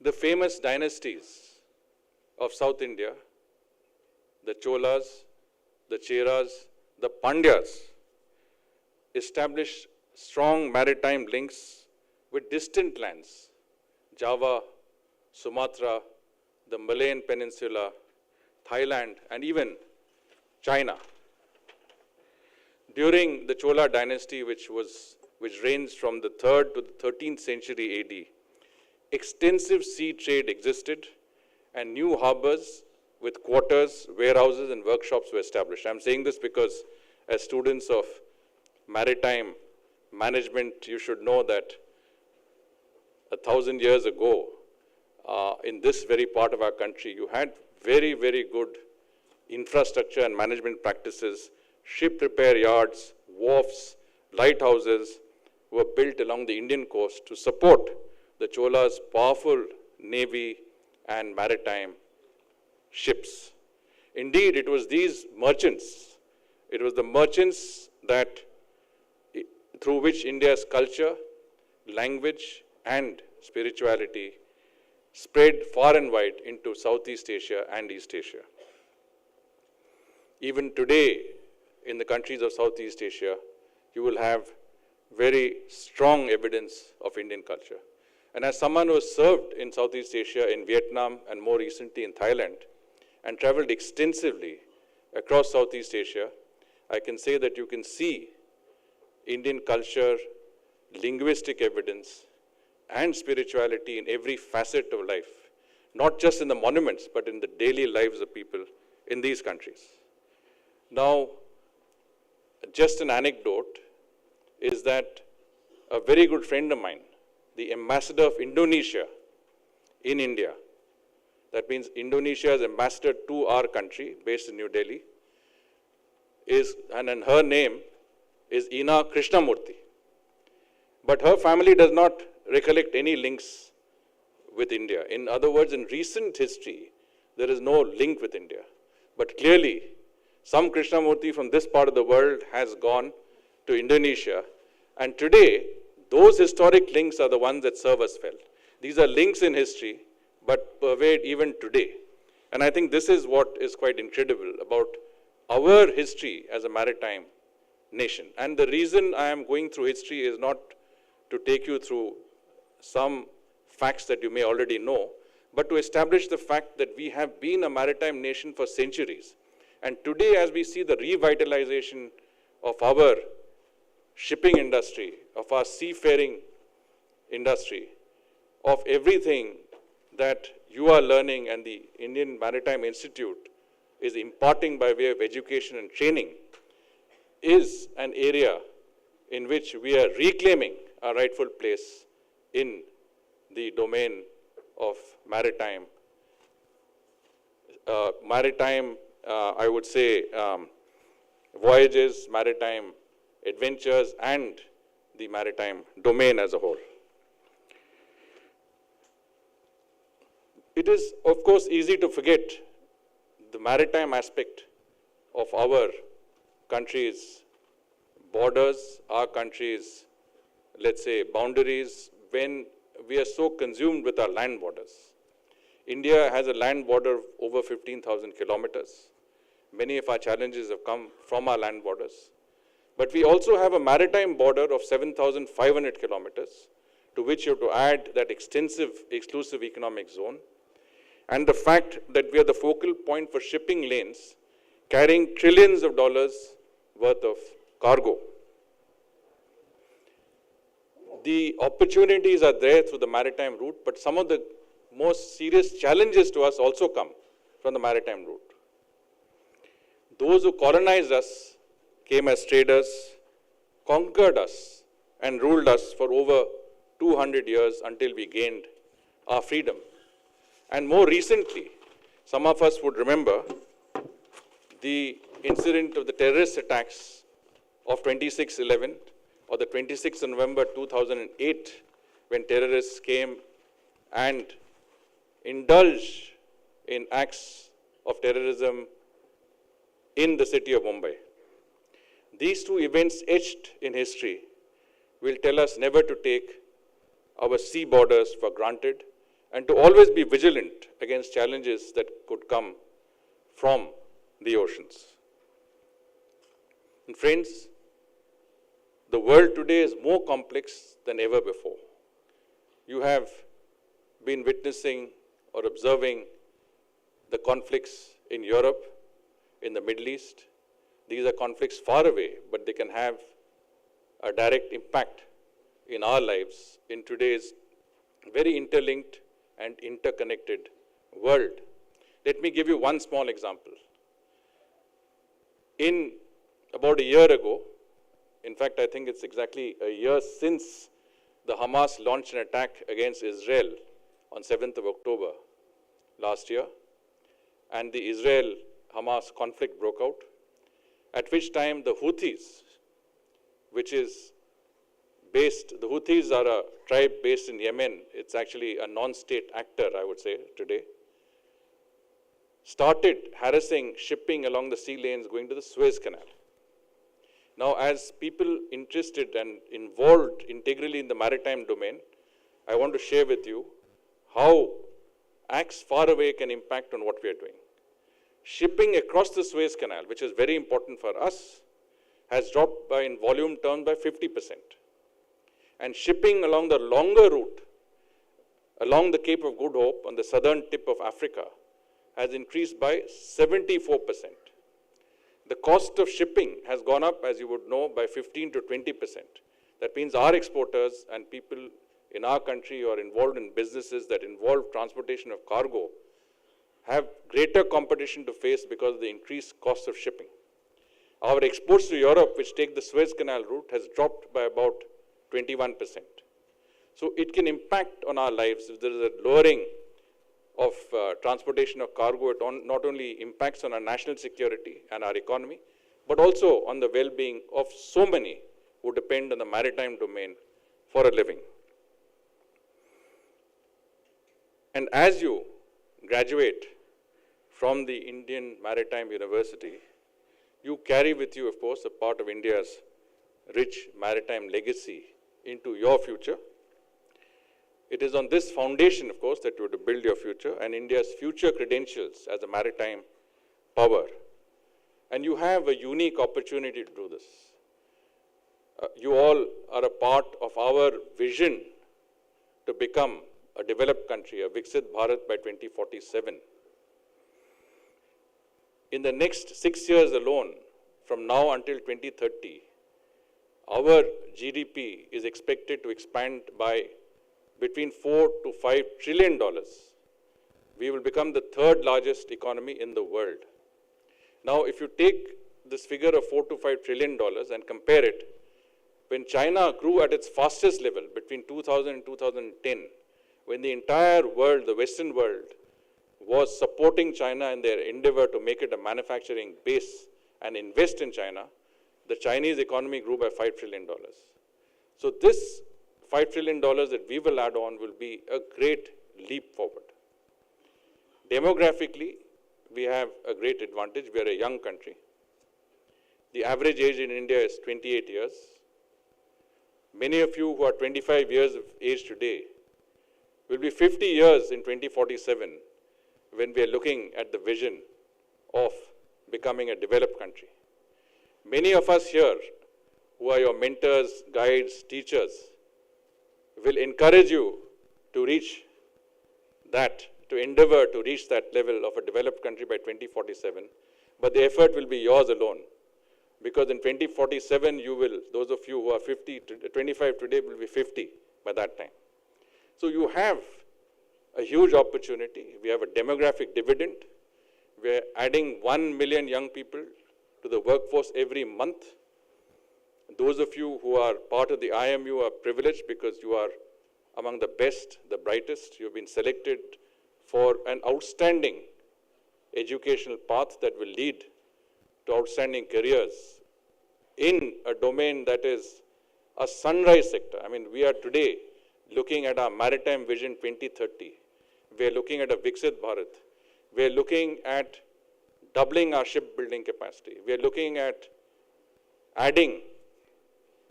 The famous dynasties of South India, the Cholas, the Cheras, the Pandyas, established strong maritime links with distant lands, Java, Sumatra, the Malayan Peninsula, Thailand, and even China. During the Chola dynasty, which ranged from the 3rd to the 13th century AD, extensive sea trade existed and new harbors with quarters, warehouses, and workshops were established. I'm saying this because as students of maritime management, you should know that 1,000 years ago, in this very part of our country, you had very, very good infrastructure and management practices. Ship repair yards, wharfs, lighthouses were built along the Indian coast to support the Cholas' powerful navy and maritime ships. Indeed, it was these merchants, it was the merchants that through which India's culture, language, and spirituality spread far and wide into Southeast Asia and East Asia. Even today, in the countries of Southeast Asia, you will have very strong evidence of Indian culture. And as someone who has served in Southeast Asia, in Vietnam, and more recently in Thailand, and traveled extensively across Southeast Asia, I can say that you can see Indian culture, linguistic evidence, and spirituality in every facet of life, not just in the monuments, but in the daily lives of people in these countries. Now, just an anecdote is that a very good friend of mine, the ambassador of Indonesia in India, that means Indonesia's ambassador to our country, based in New Delhi, and her name is Ina Krishnamurthy. But her family does not recollect any links with India. In other words, in recent history, there is no link with India. But clearly, some Krishnamurthy from this part of the world has gone to Indonesia. And today, those historic links are the ones that serve us well. These are links in history, but pervade even today. And I think this is what is quite incredible about our history as a maritime nation. And the reason I am going through history is not to take you through some facts that you may already know, but to establish the fact that we have been a maritime nation for centuries. And today, as we see the revitalization of our shipping industry, of our seafaring industry, of everything that you are learning and the Indian Maritime Institute is imparting by way of education and training, is an area in which we are reclaiming our rightful place in the domain of maritime, I would say, voyages, maritime adventures, and the maritime domain as a whole. It is, of course, easy to forget the maritime aspect of our country's borders, our country's, let's say, boundaries, when we are so consumed with our land borders. India has a land border of over 15,000 kilometers. Many of our challenges have come from our land borders. But we also have a maritime border of 7,500 kilometers, to which you have to add that extensive exclusive economic zone, and the fact that we are the focal point for shipping lanes carrying trillions of dollars worth of cargo. The opportunities are there through the maritime route, but some of the most serious challenges to us also come from the maritime route. Those who colonized us came as traders, conquered us, and ruled us for over 200 years until we gained our freedom. And more recently, some of us would remember the incident of the terrorist attacks of 26/11 or the 26th of November 2008, when terrorists came and indulged in acts of terrorism in the city of Mumbai. These two events etched in history will tell us never to take our sea borders for granted and to always be vigilant against challenges that could come from the oceans. And friends, the world today is more complex than ever before. You have been witnessing or observing the conflicts in Europe, in the Middle East. These are conflicts far away, but they can have a direct impact in our lives in today's very interlinked and interconnected world. Let me give you one small example. In about a year ago, in fact, I think it's exactly a year since the Hamas launched an attack against Israel on 7th of October last year, and the Israel-Hamas conflict broke out, at which time the Houthis, the Houthis are a tribe based in Yemen. It's actually a non-state actor, I would say, today, started harassing shipping along the sea lanes going to the Suez Canal. Now, as people interested and involved integrally in the maritime domain, I want to share with you how acts far away can impact on what we are doing. Shipping across the Suez Canal, which is very important for us, has dropped by, in volume terms, by 50%. And shipping along the longer route, along the Cape of Good Hope, on the southern tip of Africa, has increased by 74%. The cost of shipping has gone up, as you would know, by 15 to 20%. That means our exporters and people in our country who are involved in businesses that involve transportation of cargo have greater competition to face because of the increased cost of shipping. Our exports to Europe, which take the Suez Canal route, has dropped by about 21%. So it can impact on our lives if there is a lowering of transportation of cargo. It not only impacts on our national security and our economy, but also on the well-being of so many who depend on the maritime domain for a living. And as you graduate from the Indian Maritime University, you carry with you, of course, a part of India's rich maritime legacy into your future. It is on this foundation, of course, that you have to build your future and India's future credentials as a maritime power. And you have a unique opportunity to do this. You all are a part of our vision to become a developed country, a Viksit Bharat by 2047. In the next 6 years alone, from now until 2030, our GDP is expected to expand by between $4 to $5 trillion. We will become the third largest economy in the world. Now, if you take this figure of $4 to $5 trillion and compare it, when China grew at its fastest level between 2000 and 2010, when the entire world, the Western world, was supporting China in their endeavor to make it a manufacturing base and invest in China, the Chinese economy grew by $5 trillion. So this $5 trillion that we will add on will be a great leap forward. Demographically, we have a great advantage. We are a young country. The average age in India is 28 years. Many of you who are 25 years of age today will be 50 years in 2047 when we are looking at the vision of becoming a developed country. Many of us here who are your mentors, guides, teachers will encourage you to reach that, to endeavor to reach that level of a developed country by 2047, but the effort will be yours alone. Because in 2047, you will, those of you who are 25 today will be 50 by that time. So you have a huge opportunity. We have a demographic dividend. We're adding 1 million young people to the workforce every month. Those of you who are part of the IMU are privileged because you are among the best, the brightest. You've been selected for an outstanding educational path that will lead to outstanding careers in a domain that is a sunrise sector. I mean, we are today looking at our Maritime Vision 2030. We are looking at a Viksit Bharat. We are looking at doubling our shipbuilding capacity. We are looking at adding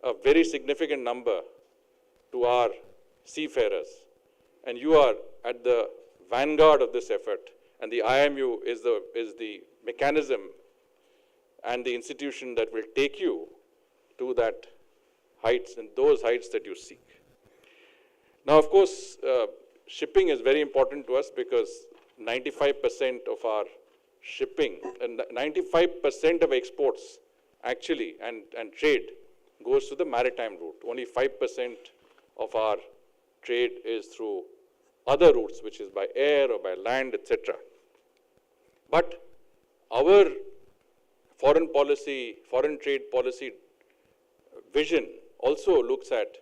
a very significant number to our seafarers. And you are at the vanguard of this effort. And the IMU is the mechanism and the institution that will take you to that heights and those heights that you seek. Now, of course, shipping is very important to us because 95% of our shipping and 95% of exports actually and trade goes to the maritime route. Only 5% of our trade is through other routes, which is by air or by land, etc. But our foreign trade policy vision also looks at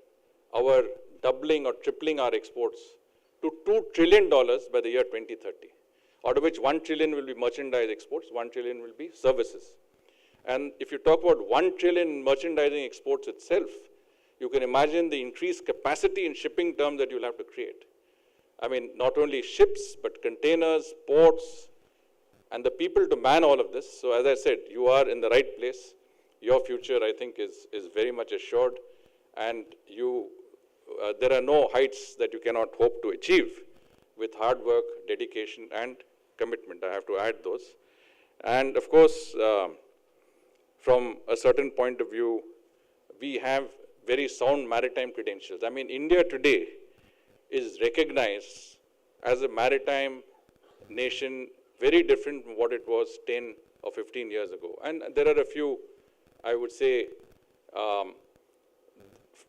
our doubling or tripling our exports to $2 trillion by the year 2030, out of which $1 trillion will be merchandise exports, $1 trillion will be services. And if you talk about $1 trillion in merchandising exports itself, you can imagine the increased capacity in shipping terms that you'll have to create. I mean, not only ships, but containers, ports, and the people to man all of this. So as I said, you are in the right place. Your future, I think, is very much assured. And there are no heights that you cannot hope to achieve with hard work, dedication, and commitment. I have to add those. And of course, from a certain point of view, we have very sound maritime credentials. I mean, India today is recognized as a maritime nation very different from what it was 10 or 15 years ago. And there are a few, I would say,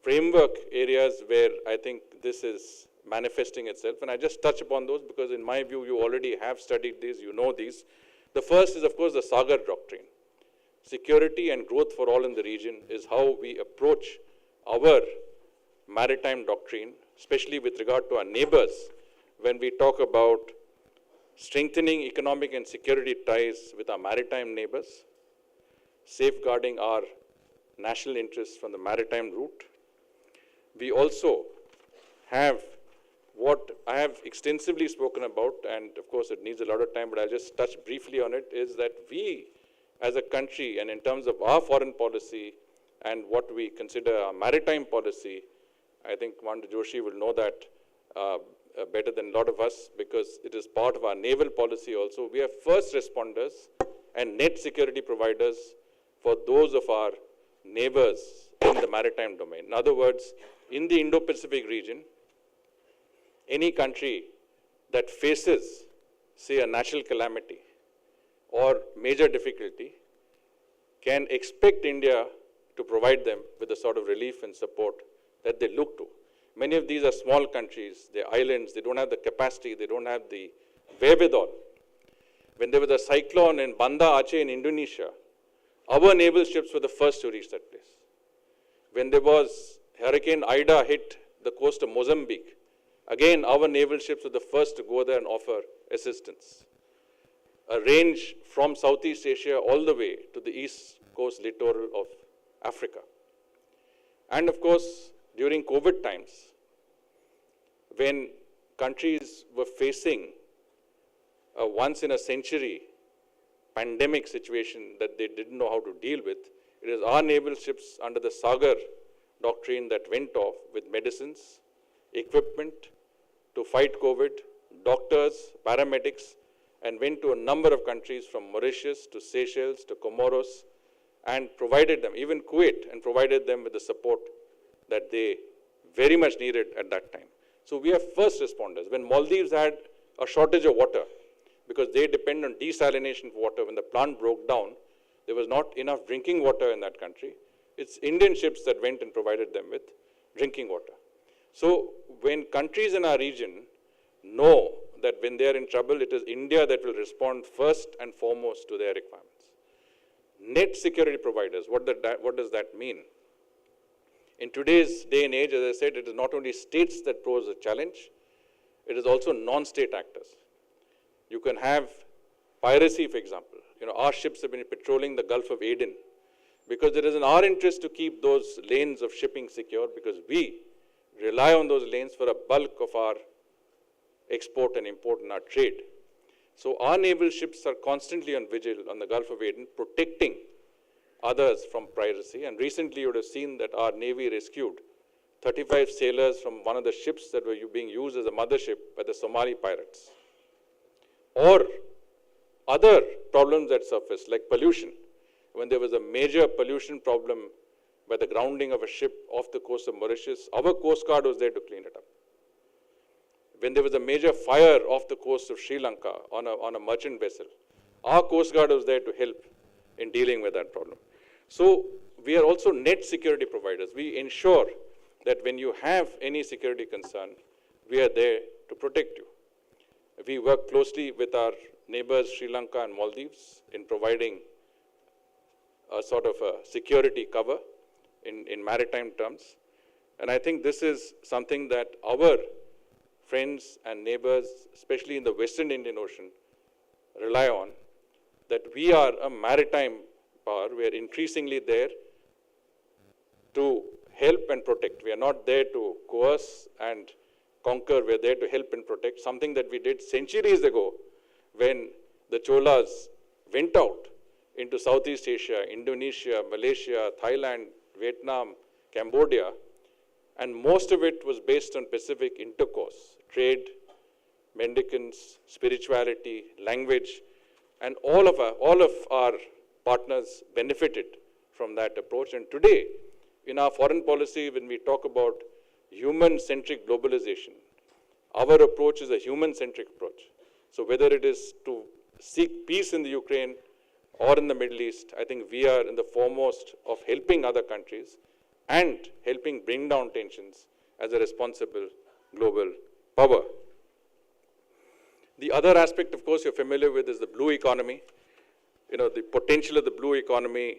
framework areas where I think this is manifesting itself. And I just touch upon those because in my view, you already have studied these, you know these. The first is, of course, the Sagar Doctrine. Security and growth for all in the region is how we approach our maritime doctrine, especially with regard to our neighbors, when we talk about strengthening economic and security ties with our maritime neighbors, safeguarding our national interests from the maritime route. We also have what I have extensively spoken about, and of course it needs a lot of time, but I'll just touch briefly on it, is that we as a country, and in terms of our foreign policy and what we consider our maritime policy, I think Manda Joshi will know that better than a lot of us, because it is part of our naval policy also. We are first responders and net security providers for those of our neighbors in the maritime domain. In other words, in the Indo-Pacific region, any country that faces, say, a natural calamity or major difficulty can expect India to provide them with the sort of relief and support that they look to. Many of these are small countries, they're islands, they don't have the capacity, they don't have the wherewithal. When there was a cyclone in Banda Aceh in Indonesia, our naval ships were the first to reach that place. When there was Hurricane Ida hit the coast of Mozambique, again, our naval ships were the first to go there and offer assistance. A range from Southeast Asia all the way to the east coast littoral of Africa. And of course, during COVID times, when countries were facing a once-in-a-century pandemic situation that they didn't know how to deal with, it is our naval ships under the Sagar Doctrine that went off with medicines, equipment to fight COVID, doctors, paramedics, and went to a number of countries from Mauritius to Seychelles to Comoros and provided them, even Kuwait, and provided them with the support that they very much needed at that time. So we are first responders. When Maldives had a shortage of water, because they depend on desalination of water, when the plant broke down, there was not enough drinking water in that country. It's Indian ships that went and provided them with drinking water. So when countries in our region know that when they are in trouble, it is India that will respond first and foremost to their requirements. Net security providers, what does that mean? In today's day and age, as I said, it is not only states that pose a challenge, it is also non-state actors. You can have piracy, for example. Our ships have been patrolling the Gulf of Aden because it is in our interest to keep those lanes of shipping secure, because we rely on those lanes for a bulk of our export and import in our trade. So our naval ships are constantly on vigil on the Gulf of Aden, protecting others from piracy. And recently you would have seen that our Navy rescued 35 sailors from one of the ships that were being used as a mothership by the Somali pirates. Or other problems that surfaced, like pollution. When there was a major pollution problem by the grounding of a ship off the coast of Mauritius, our Coast Guard was there to clean it up. When there was a major fire off the coast of Sri Lanka on a merchant vessel, our Coast Guard was there to help in dealing with that problem. So we are also net security providers. We ensure that when you have any security concern, we are there to protect you. We work closely with our neighbors Sri Lanka and Maldives in providing a sort of a security cover in maritime terms. And I think this is something that our friends and neighbors, especially in the Western Indian Ocean, rely on, that we are a maritime power. We are increasingly there to help and protect. We are not there to coerce and conquer. We are there to help and protect, something that we did centuries ago when the Cholas went out into Southeast Asia, Indonesia, Malaysia, Thailand, Vietnam, Cambodia, and most of it was based on Pacific intercourse, trade, mendicants, spirituality, language, and all of our partners benefited from that approach. And today, in our foreign policy, when we talk about human-centric globalization, our approach is a human-centric approach. So whether it is to seek peace in the Ukraine or in the Middle East, I think we are in the foremost of helping other countries and helping bring down tensions as a responsible global power. The other aspect, of course, you're familiar with is the blue economy. You know, the potential of the blue economy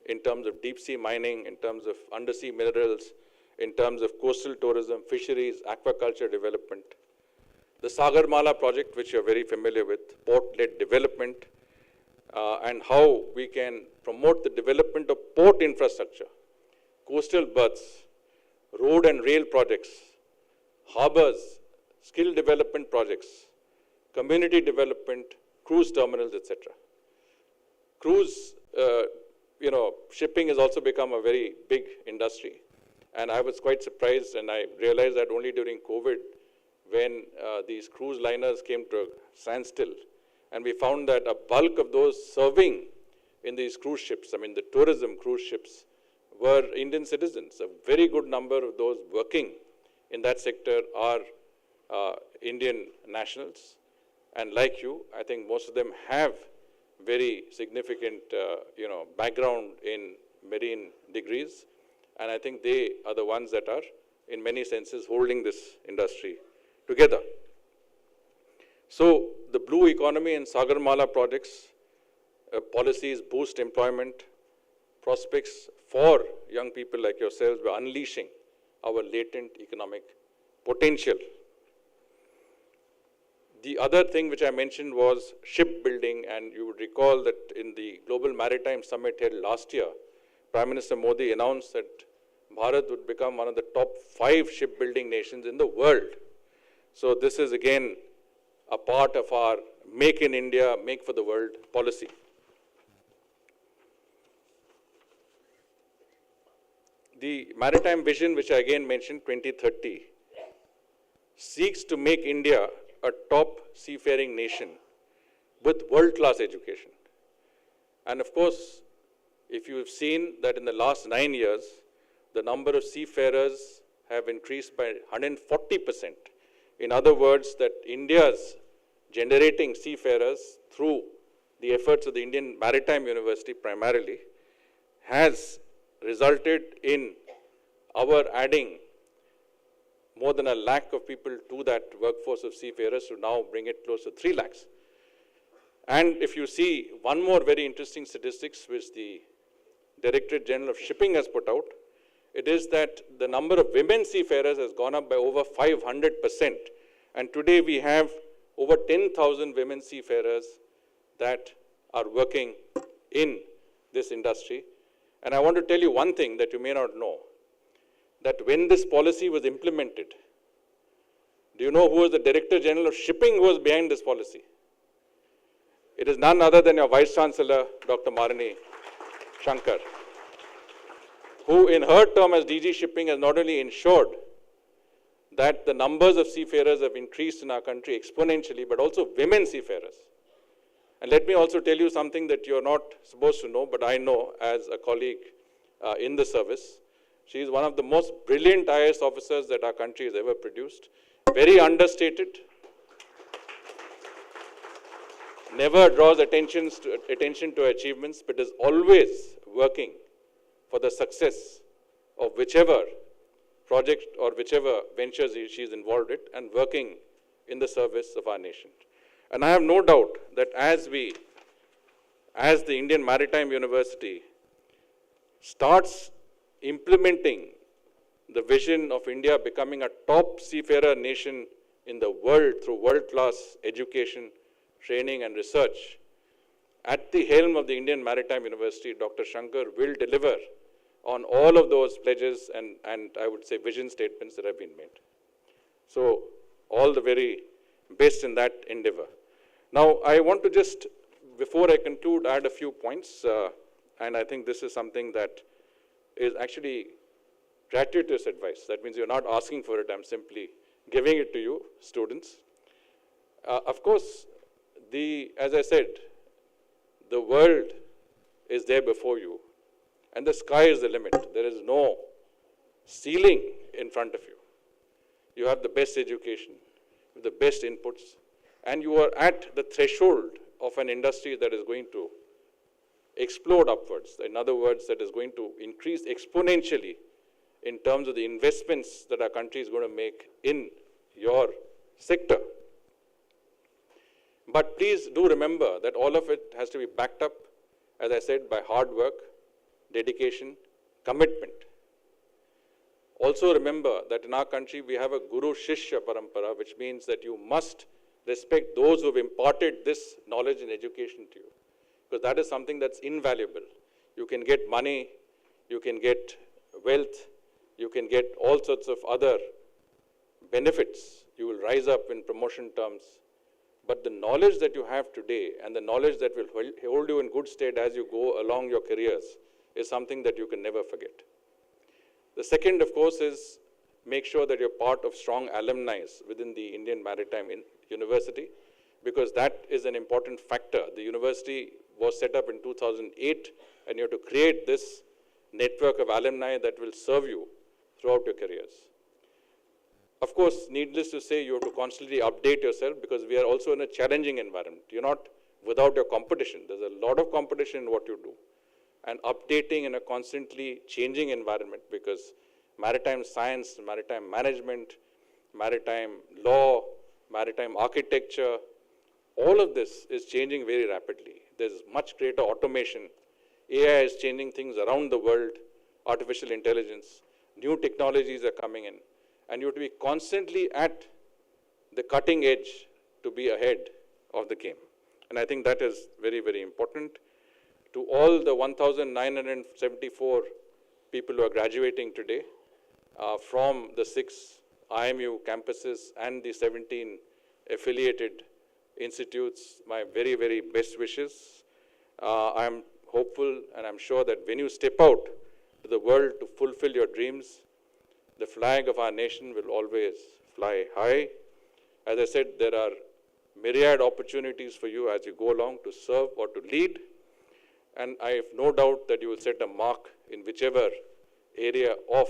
in terms of deep sea mining, in terms of undersea minerals, in terms of coastal tourism, fisheries, aquaculture development. The Sagarmala project, which you're very familiar with, port-led development, and how we can promote the development of port infrastructure, coastal berths, road and rail projects, harbors, skill development projects, community development, cruise terminals, etc. Cruise, shipping has also become a very big industry. And I was quite surprised, and I realized that only during COVID, when these cruise liners came to a standstill, and we found that a bulk of those serving in these cruise ships, I mean the tourism cruise ships, were Indian citizens. A very good number of those working in that sector are Indian nationals. And like you, I think most of them have very significant, background in marine degrees. And I think they are the ones that are, in many senses, holding this industry together. So the blue economy and Sagarmala projects, policies boost employment, prospects for young people like yourselves by unleashing our latent economic potential. The other thing which I mentioned was shipbuilding, and you would recall that in the Global Maritime Summit held last year, Prime Minister Modi announced that Bharat would become one of the top 5 shipbuilding nations in the world. So this is again a part of our Make in India, Make for the World policy. The maritime vision, which I again mentioned, 2030, seeks to make India a top seafaring nation with world-class education. And of course, if you have seen that in the last 9 years, the number of seafarers have increased by 140%. In other words, that India's generating seafarers through the efforts of the Indian Maritime University primarily has resulted in our adding more than 1 lakh of people to that workforce of seafarers to now bring it close to 3 lakhs. And if you see one more very interesting statistics which the Directorate General of Shipping has put out, it is that the number of women seafarers has gone up by over 500%. And today we have over 10,000 women seafarers that are working in this industry. And I want to tell you one thing that you may not know, that when this policy was implemented, do you know who was the Director General of Shipping who was behind this policy? It is none other than your Vice Chancellor, Dr. Marini Shankar, who in her term as DG Shipping has not only ensured that the numbers of seafarers have increased in our country exponentially, but also women seafarers. And let me also tell you something that you're not supposed to know, but I know as a colleague in the service. She is one of the most brilliant IAS officers that our country has ever produced. Very understated. Never draws attention to achievements, but is always working for the success of whichever project or whichever ventures she is involved in, and working in the service of our nation. And I have no doubt that as the Indian Maritime University starts implementing the vision of India becoming a top seafarer nation in the world through world-class education, training and research, at the helm of the Indian Maritime University, Dr. Shankar will deliver on all of those pledges and I would say vision statements that have been made. So all the very best in that endeavor. Now I want to just, before I conclude, add a few points, and I think this is something that is actually gratuitous advice. That means you're not asking for it, I'm simply giving it to you, students. Of course, as I said, the world is there before you, and the sky is the limit. There is no ceiling in front of you. You have the best education, the best inputs, and you are at the threshold of an industry that is going to explode upwards. In other words, that is going to increase exponentially in terms of the investments that our country is going to make in your sector. But please do remember that all of it has to be backed up, as I said, by hard work, dedication, commitment. Also remember that in our country we have a Guru Shishya Parampara, which means that you must respect those who have imparted this knowledge and education to you, because that is something that's invaluable. You can get money, you can get wealth, you can get all sorts of other benefits. You will rise up in promotion terms. But the knowledge that you have today and the knowledge that will hold you in good stead as you go along your careers is something that you can never forget. The second, of course, is make sure that you're part of strong alumni within the Indian Maritime University, because that is an important factor. The university was set up in 2008, and you have to create this network of alumni that will serve you throughout your careers. Of course, needless to say, you have to constantly update yourself, because we are also in a challenging environment. You're not without your competition. There's a lot of competition in what you do. And updating in a constantly changing environment, because maritime science, maritime management, maritime law, maritime architecture, all of this is changing very rapidly. There's much greater automation. AI is changing things around the world, artificial intelligence, new technologies are coming in. And you have to be constantly at the cutting edge to be ahead of the game. And I think that is very, very important. To all the 1,974 people who are graduating today from the 6 IMU campuses and the 17 affiliated institutes, my very, very best wishes. I'm hopeful and I'm sure that when you step out to the world to fulfill your dreams, the flag of our nation will always fly high. As I said, there are myriad opportunities for you as you go along to serve or to lead. And I have no doubt that you will set a mark in whichever area of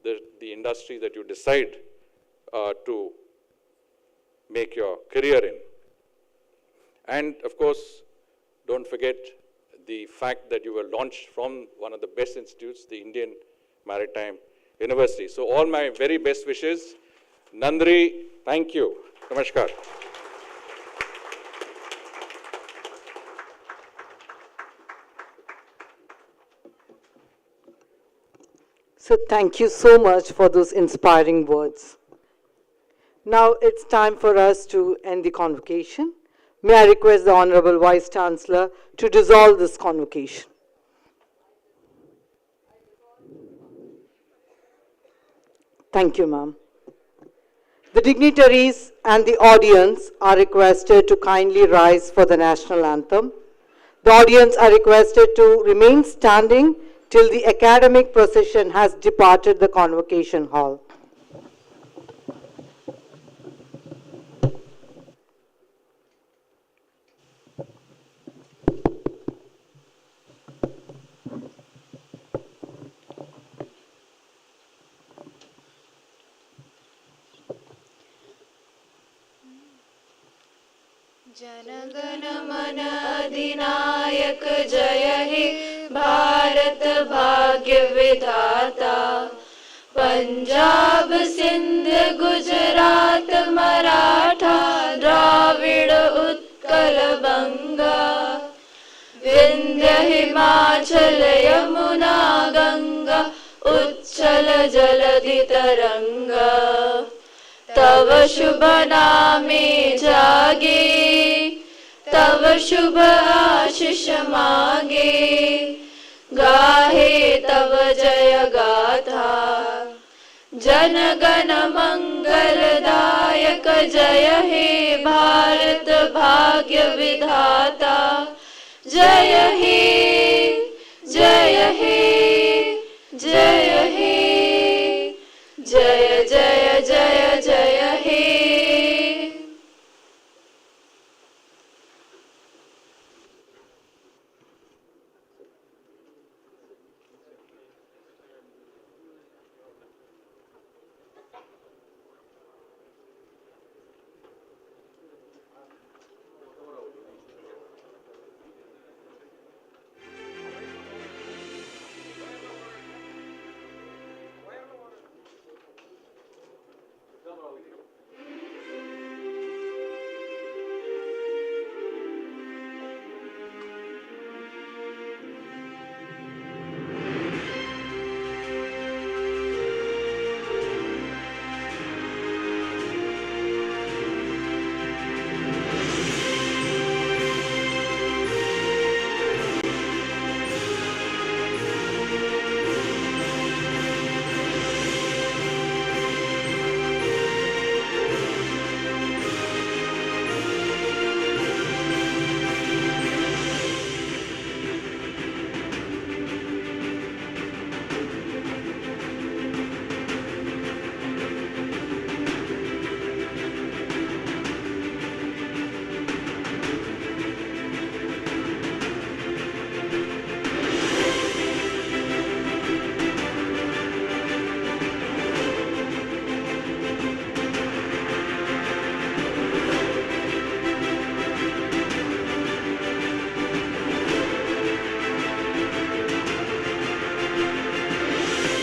the industry that you decide to make your career in. And of course, don't forget the fact that you were launched from one of the best institutes, the Indian Maritime University. So all my very best wishes. Nandri, thank you. Namaskar. So thank you so much for those inspiring words. Now it's time for us to end the convocation. May I request the Honorable Vice Chancellor to dissolve this convocation. Thank you, ma'am. The dignitaries and the audience are requested to kindly rise for the national anthem. The audience are requested to remain standing till the academic procession has departed the convocation hall. जनगण मन अधिनायक जय हे भारत भाग्य विधाता पंजाब सिंध गुजरात मराठा द्राविड़ उत्कल बंगा विंध्य हिमाचल यमुना गंगा उच्छल जलधि तरंगा तव शुभ नामे जागे तव शुभ आशीष मागे गाहे तव जय गाथा जन गण मंगलदायक जय हे भारत भाग्य विधाता जय हे जय हे जय हे जय जय जय जय हे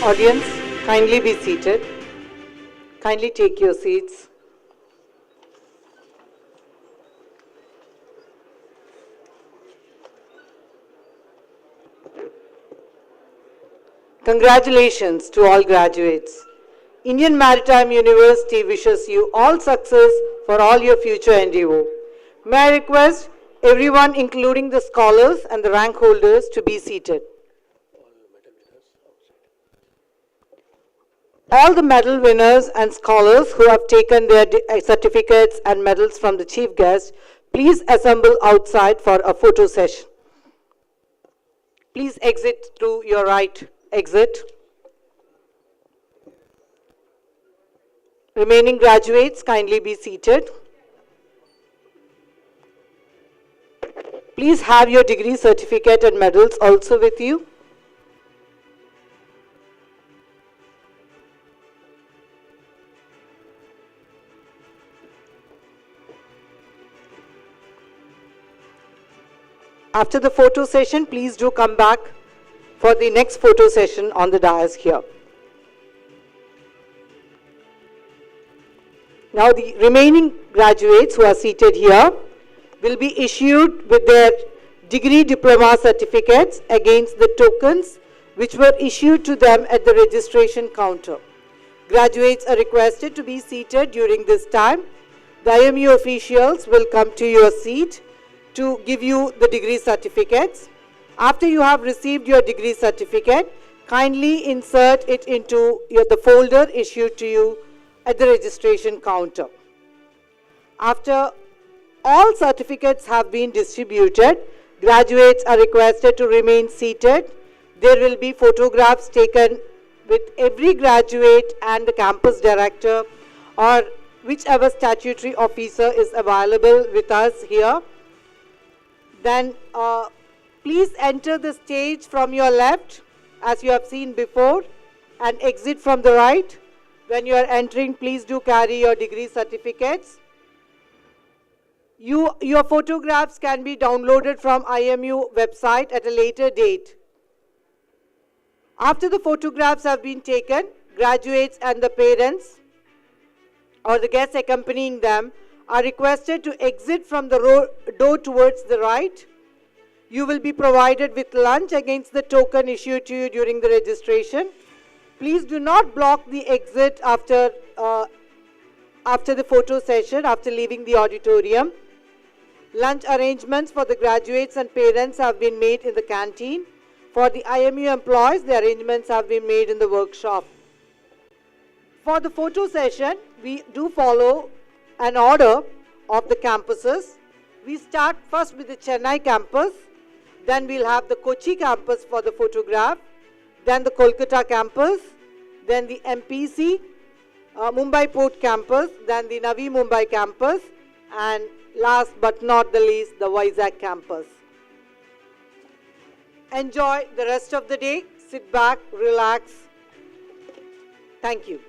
Audience, kindly be seated. Kindly take your seats. Congratulations to all graduates. Indian Maritime University wishes you all success for all your future endeavor. May I request everyone, including the scholars and the rank holders, to be seated. All the medal winners and scholars who have taken their certificates and medals from the chief guest, please assemble outside for a photo session. Please exit through your right exit. Remaining graduates, kindly be seated. Please have your degree certificate and medals also with you. After the photo session, please do come back for the next photo session on the dais here. Now the remaining graduates who are seated here will be issued with their degree diploma certificates against the tokens which were issued to them at the registration counter. Graduates are requested to be seated during this time. The IMU officials will come to your seat to give you the degree certificates. After you have received your degree certificate, kindly insert it into the folder issued to you at the registration counter. After all certificates have been distributed, graduates are requested to remain seated. There will be photographs taken with every graduate and the campus director or whichever statutory officer is available with us here. Then please enter the stage from your left as you have seen before and exit from the right. When you are entering, please do carry your degree certificates. Your photographs can be downloaded from IMU website at a later date. After the photographs have been taken, graduates and the parents or the guests accompanying them are requested to exit from the door towards the right. You will be provided with lunch against the token issued to you during the registration. Please do not block the exit after the photo session, after leaving the auditorium. Lunch arrangements for the graduates and parents have been made in the canteen. For the IMU employees, the arrangements have been made in the workshop. For the photo session, we do follow an order of the campuses. We start first with the Chennai campus, then we'll have the Kochi campus for the photograph, then the Kolkata campus, then the MPC, Mumbai Port campus, then the Navi Mumbai campus, and last but not the least, the Vizag campus. Enjoy the rest of the day. Sit back, relax. Thank you.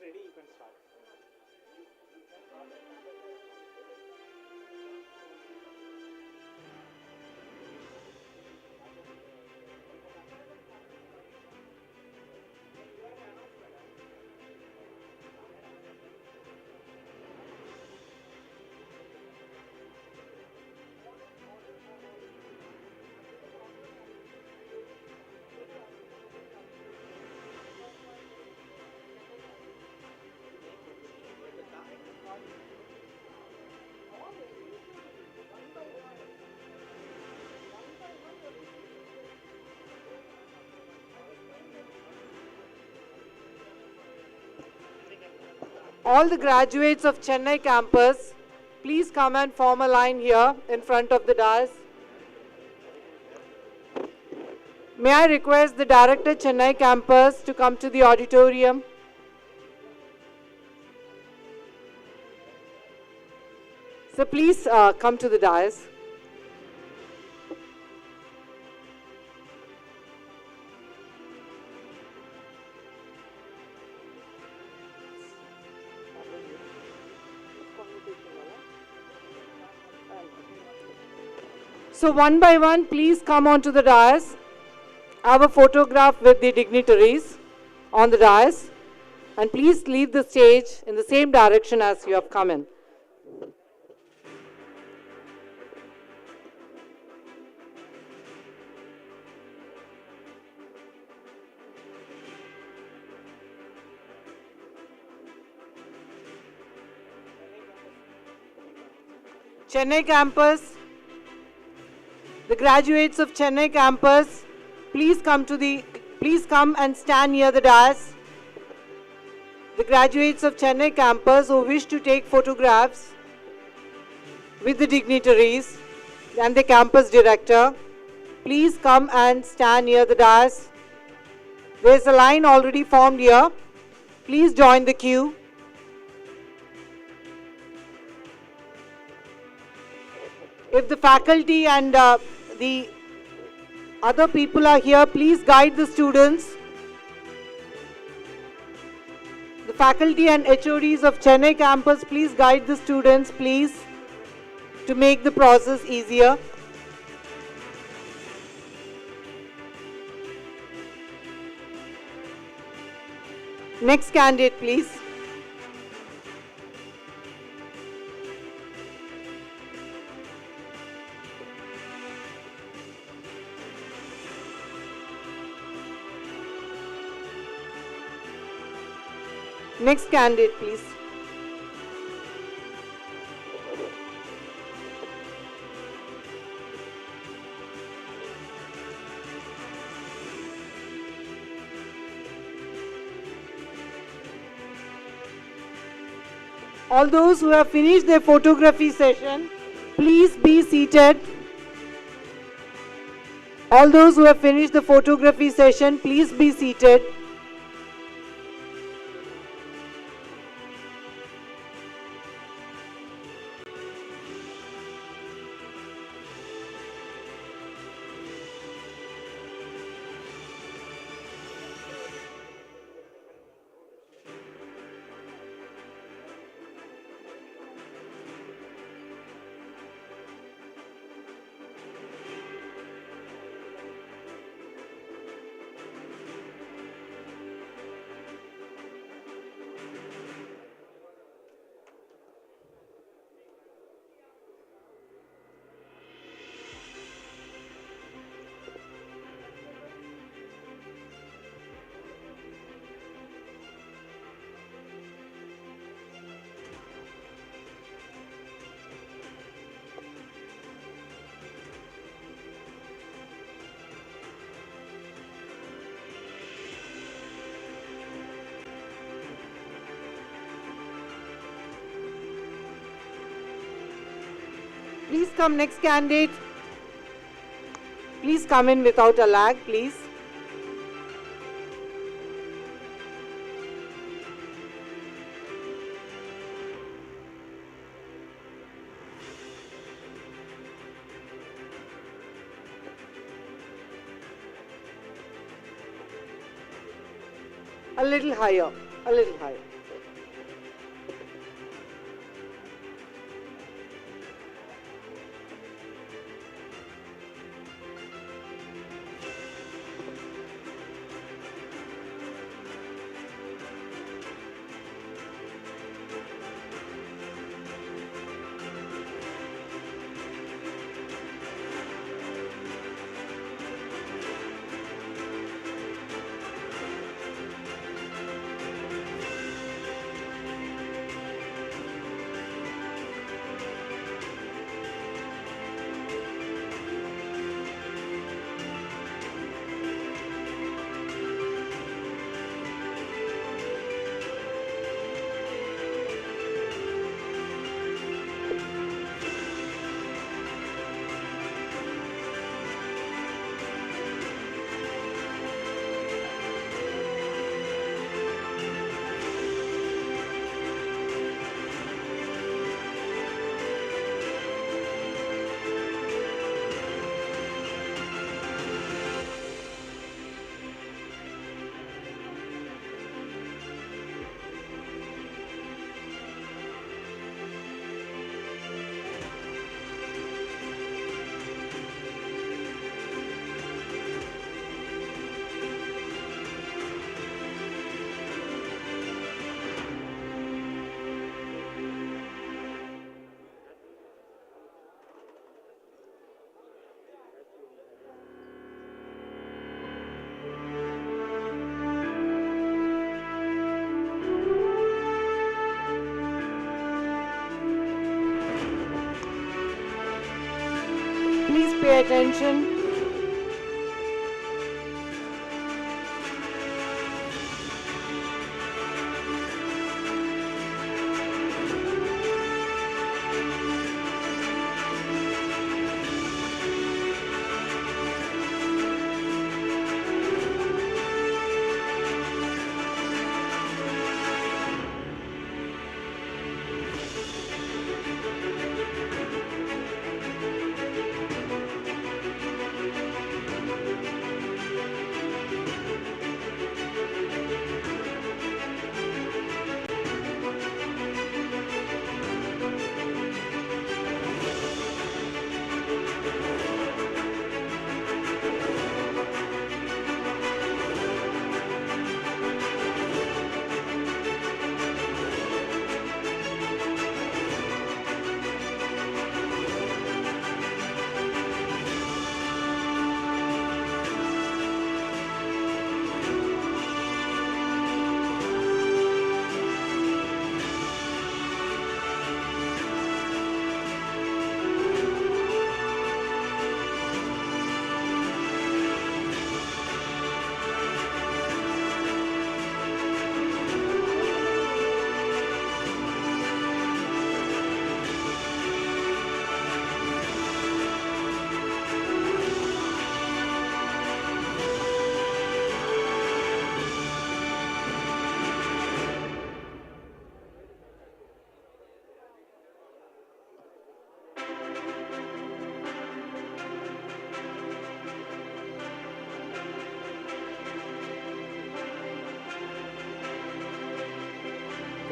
ready, you can start. All the graduates of Chennai campus, please come and form a line here in front of the dais. May I request the Director Chennai campus to come to the auditorium? So please come to the dais. So one by one, please come onto the dais. I have a photograph with the dignitaries on the dais. And please leave the stage in the same direction as you have come in. Chennai campus, the graduates of Chennai campus, please come and stand near the dais. The graduates of Chennai campus who wish to take photographs with the dignitaries and the campus director, please come and stand near the dais. There is a line already formed here. Please join the queue. If the faculty and the other people are here, please guide the students. The faculty and HODs of Chennai campus, please guide the students, please, to make the process easier. Next candidate, please. Next candidate, please. All those who have finished their photography session, please be seated. All those who have finished the photography session, please be seated. Please come, next candidate. Please come in without a lag, please. A little higher, a little higher. your attention.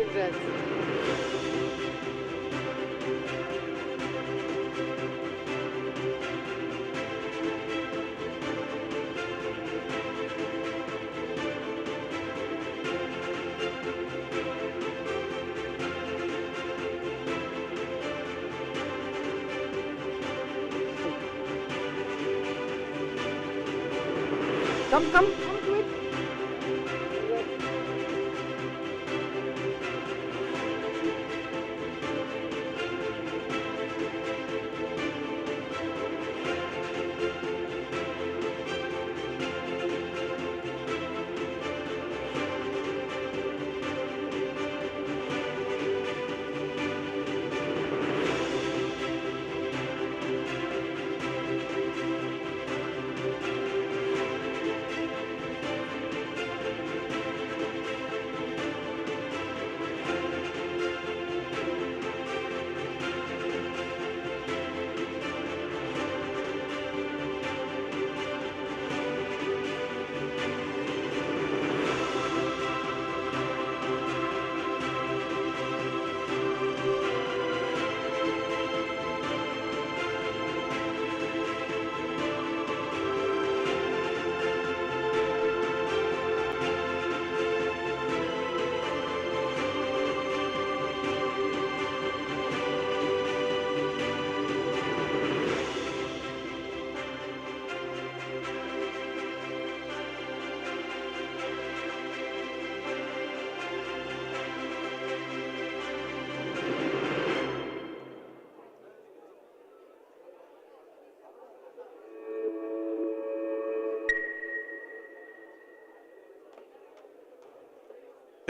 Congrats. Come to it.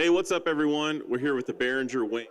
Hey, what's up, everyone? We're here with the Behringer Wing.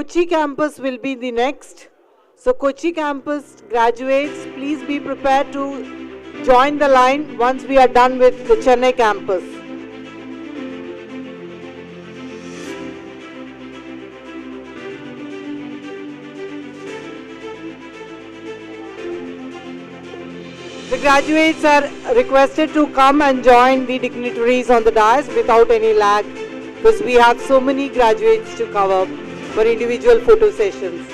Kochi campus will be the next. So Kochi campus graduates, please be prepared to join the line once we are done with the Chennai campus. The graduates are requested to come and join the dignitaries on the dais without any lag, because we have so many graduates to cover for individual photo sessions.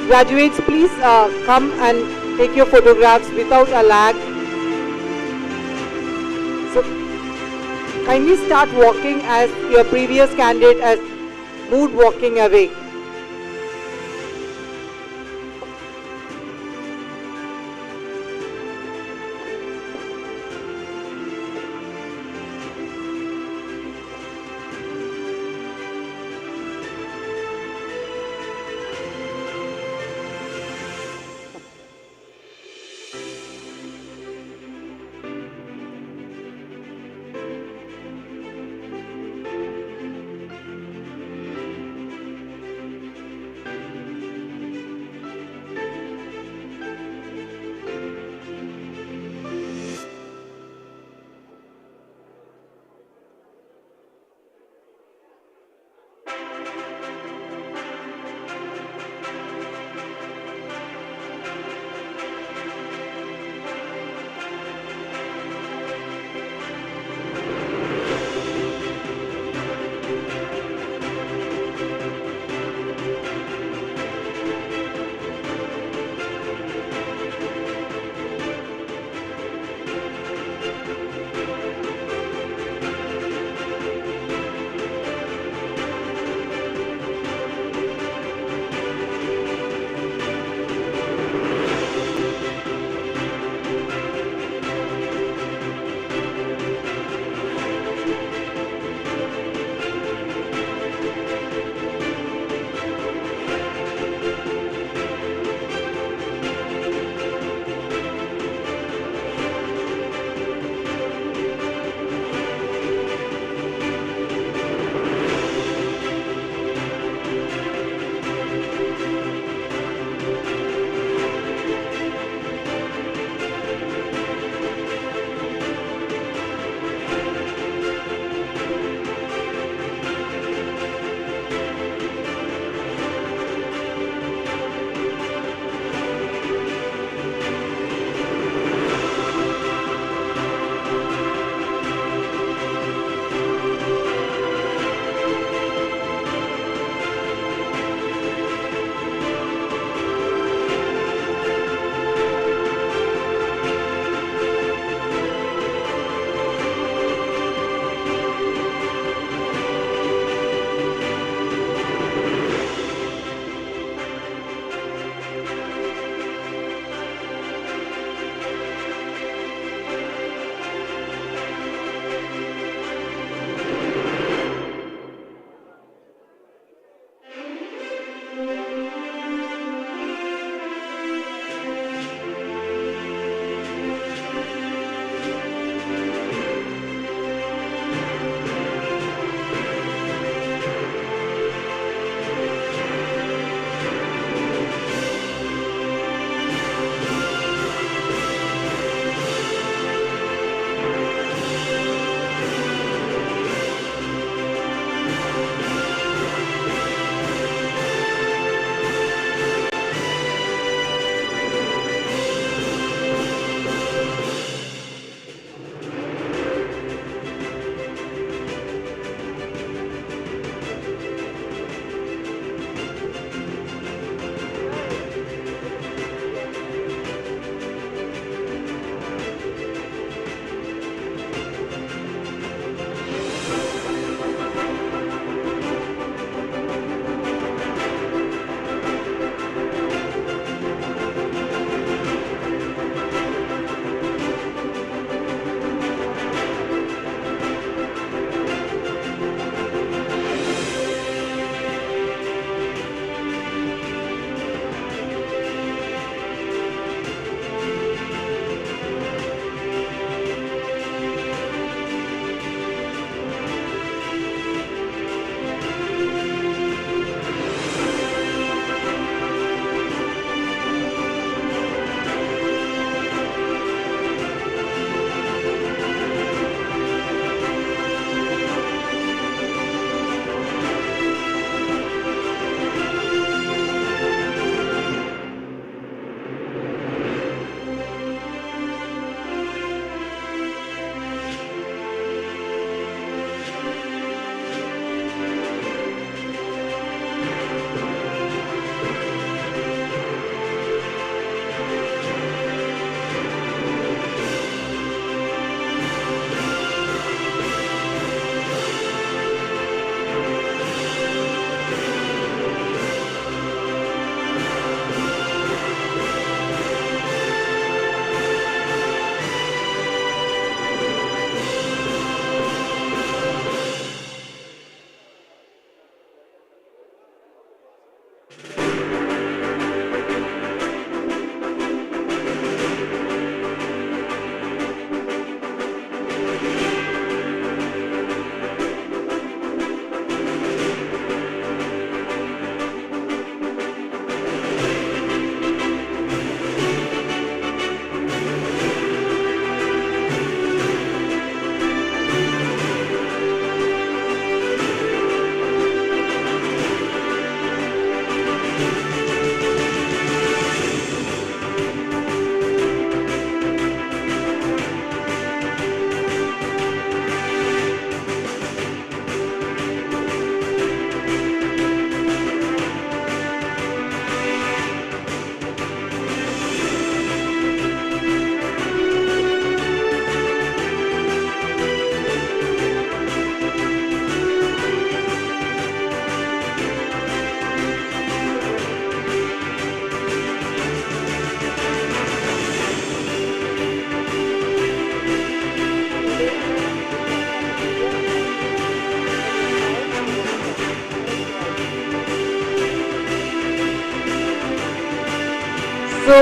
Graduates, please come and take your photographs without a lag. So, kindly start walking as your previous candidate has moved walking away.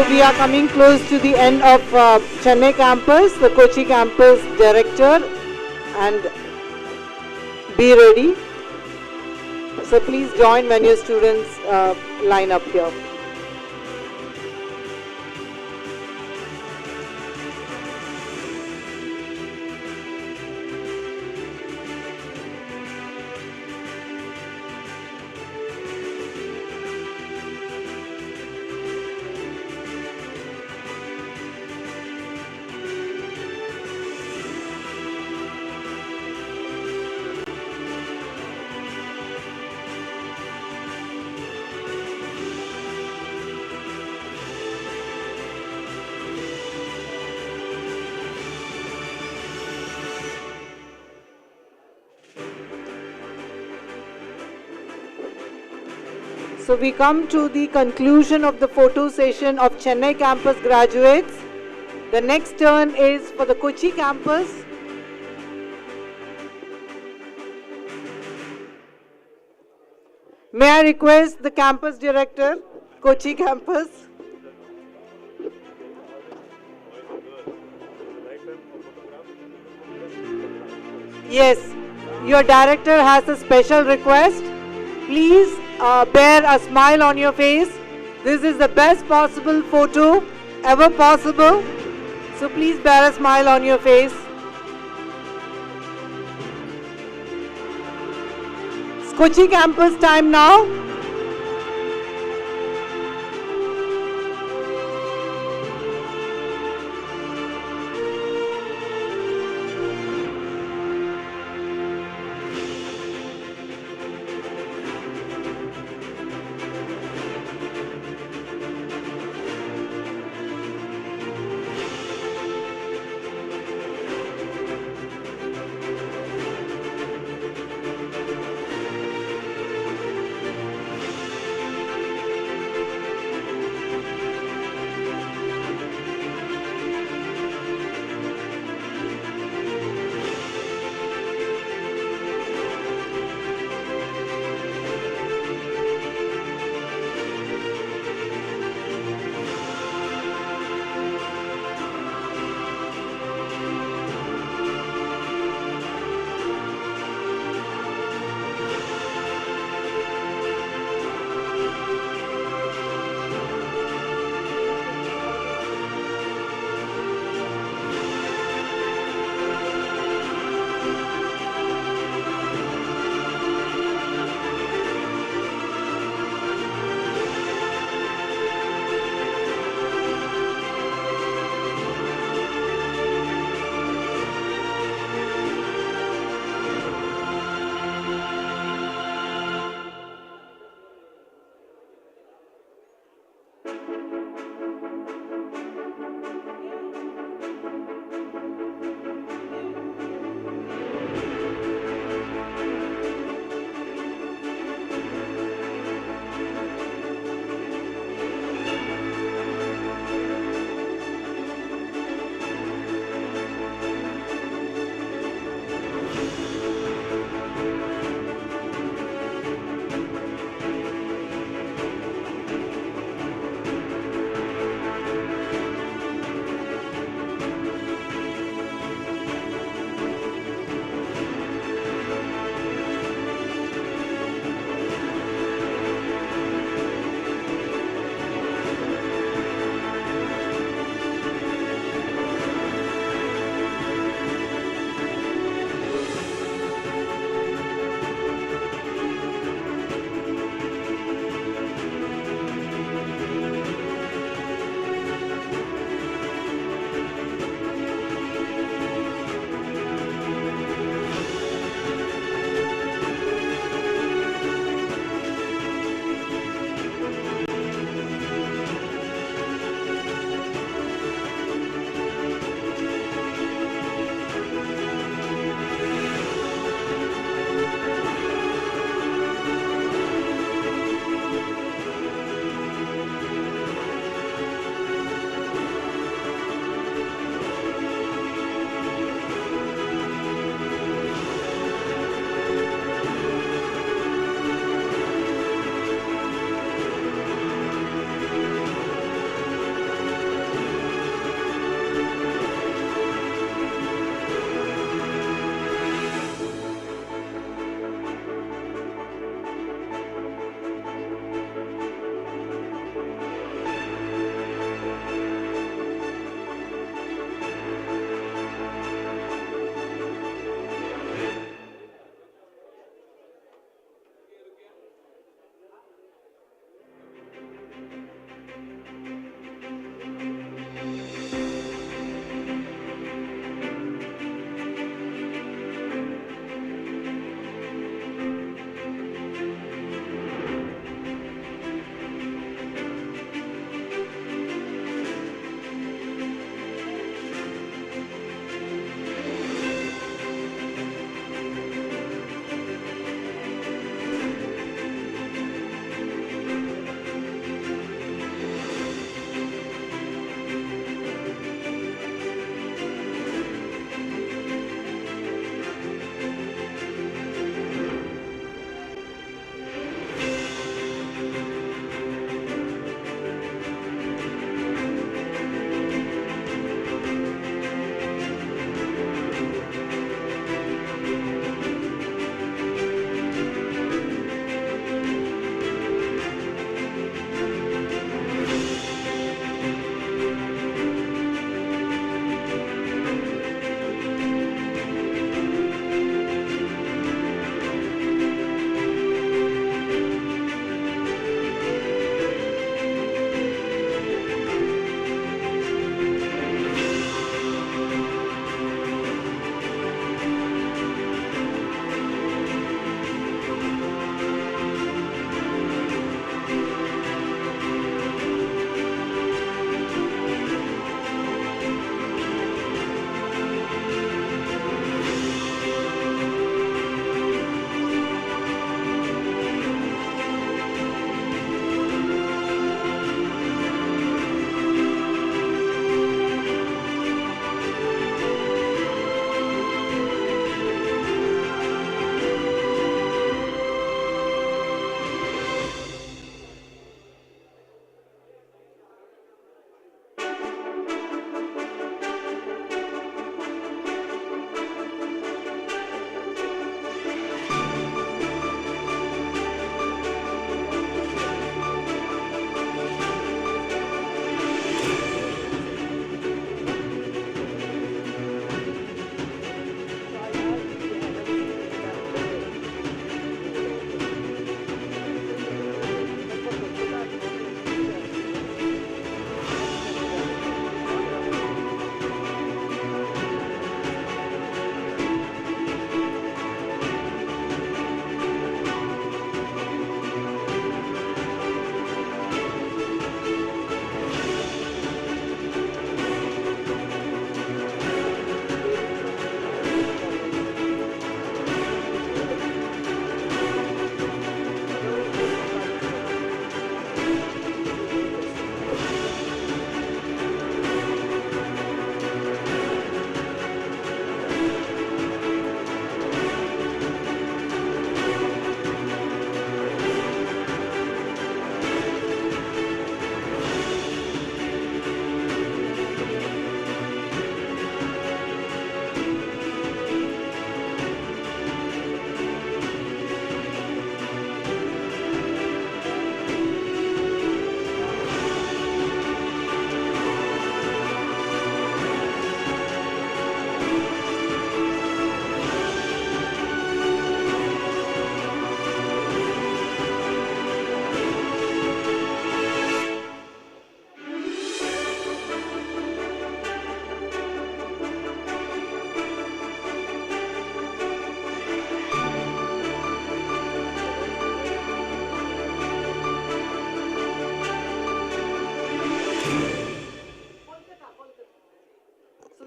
we are coming close to the end of Chennai campus, the Kochi campus director, and be ready. So please join when your students line up here. So we come to the conclusion of the photo session of Chennai campus graduates. The next turn is for the Kochi campus. May I request the campus director, Kochi campus. Yes, your director has a special request. Please bear a smile on your face. This is the best possible photo ever possible. So please bear a smile on your face. It's Kochi campus time now.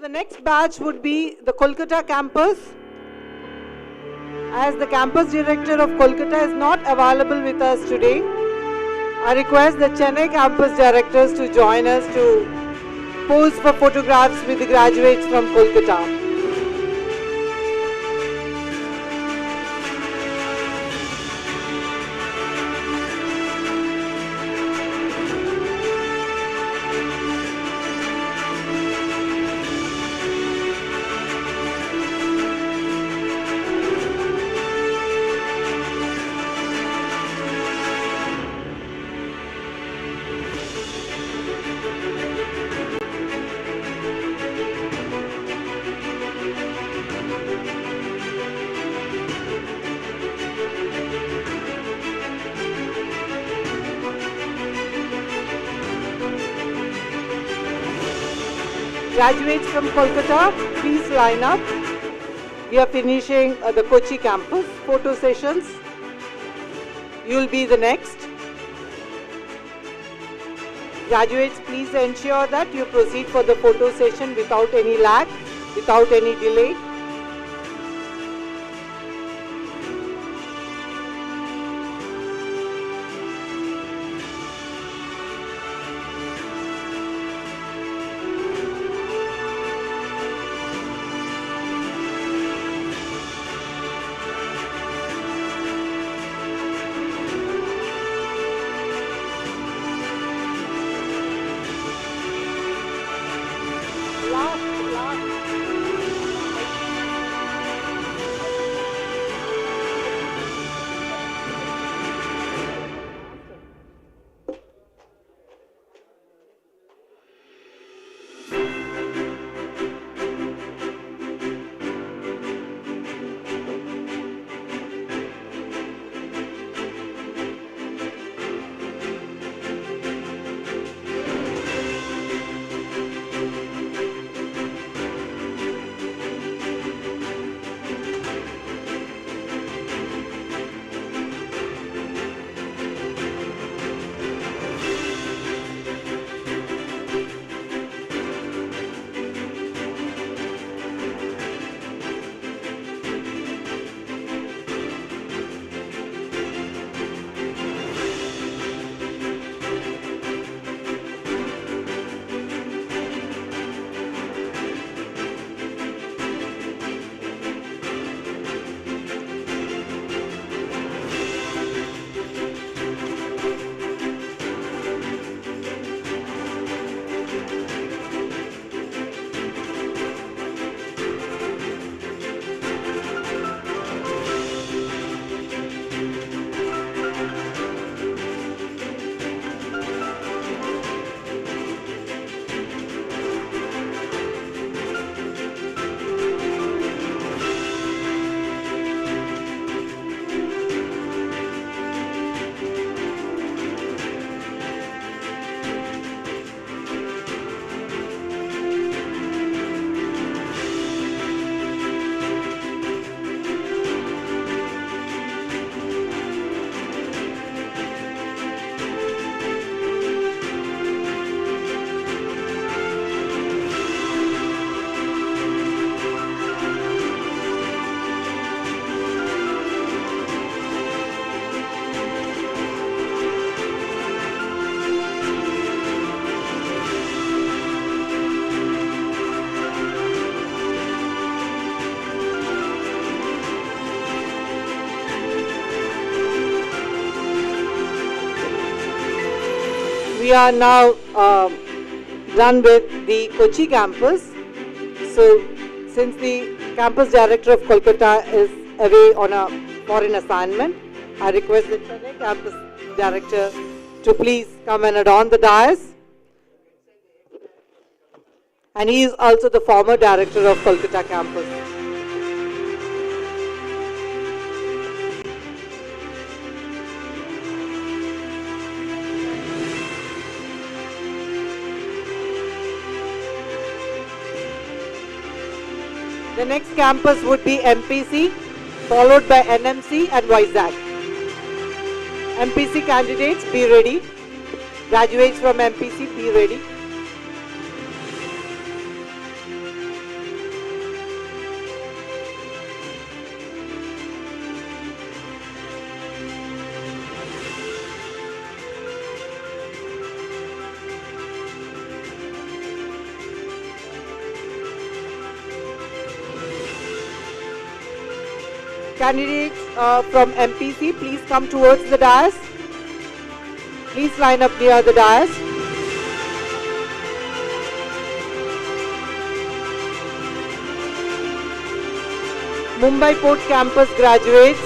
the next batch would be the Kolkata campus. As the campus director of Kolkata is not available with us today, I request the Chennai campus directors to join us to pose for photographs with the graduates from Kolkata. Graduates from Kolkata, please line up. We are finishing the Kochi campus photo sessions. You will be the next. Graduates, please ensure that you proceed for the photo session without any lag, without any delay. We are now done with the Kochi campus. So, since the campus director of Kolkata is away on a foreign assignment, I request the Chennai campus director to please come and adorn the dais. And he is also the former director of Kolkata campus. The next campus would be MPC, followed by NMC and Vizag. MPC candidates, be ready. Graduates from MPC, be ready. Candidates from MPC, please come towards the dais. Please line up near the dais. Mumbai Port Campus graduates.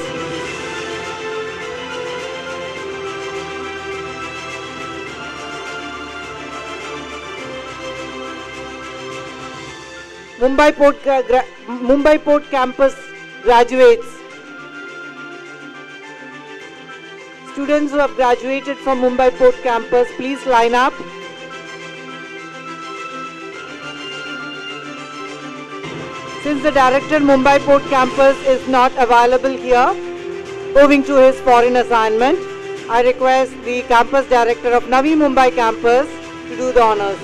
Mumbai Port Campus graduates. Students who have graduated from Mumbai Port Campus, please line up. Since the director Mumbai Port Campus is not available here, owing to his foreign assignment, I request the campus director of Navi Mumbai Campus to do the honors.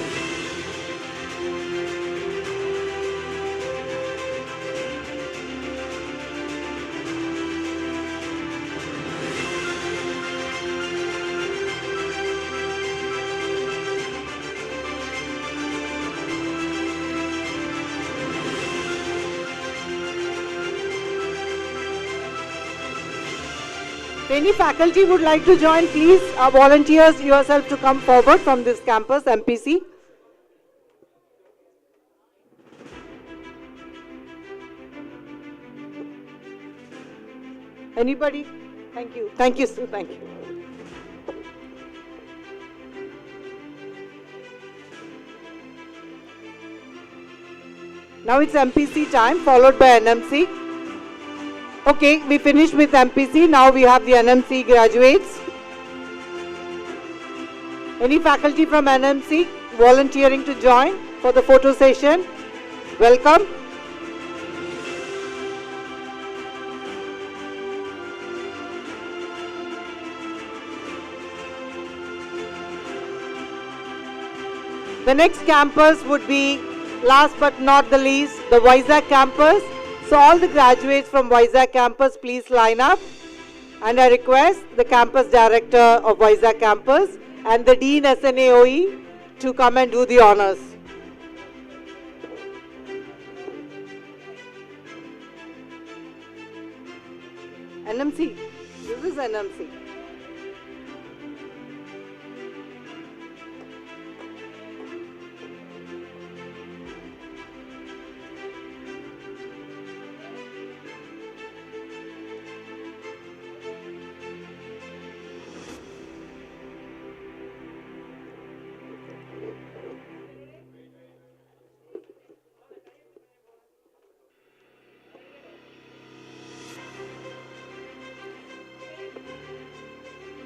If any faculty would like to join, please volunteer yourself to come forward from this campus, MPC. Anybody? Thank you. Thank you, Sue. Thank you. Now it's MPC time, followed by NMC. Okay, we finished with MPC. Now we have the NMC graduates. Any faculty from NMC volunteering to join for the photo session? Welcome. The next campus would be, last but not the least, the Vizag campus. So all the graduates from Vizag campus, please line up. And I request the campus director of Vizag campus and the Dean SNAOE to come and do the honors. NMC, this is NMC.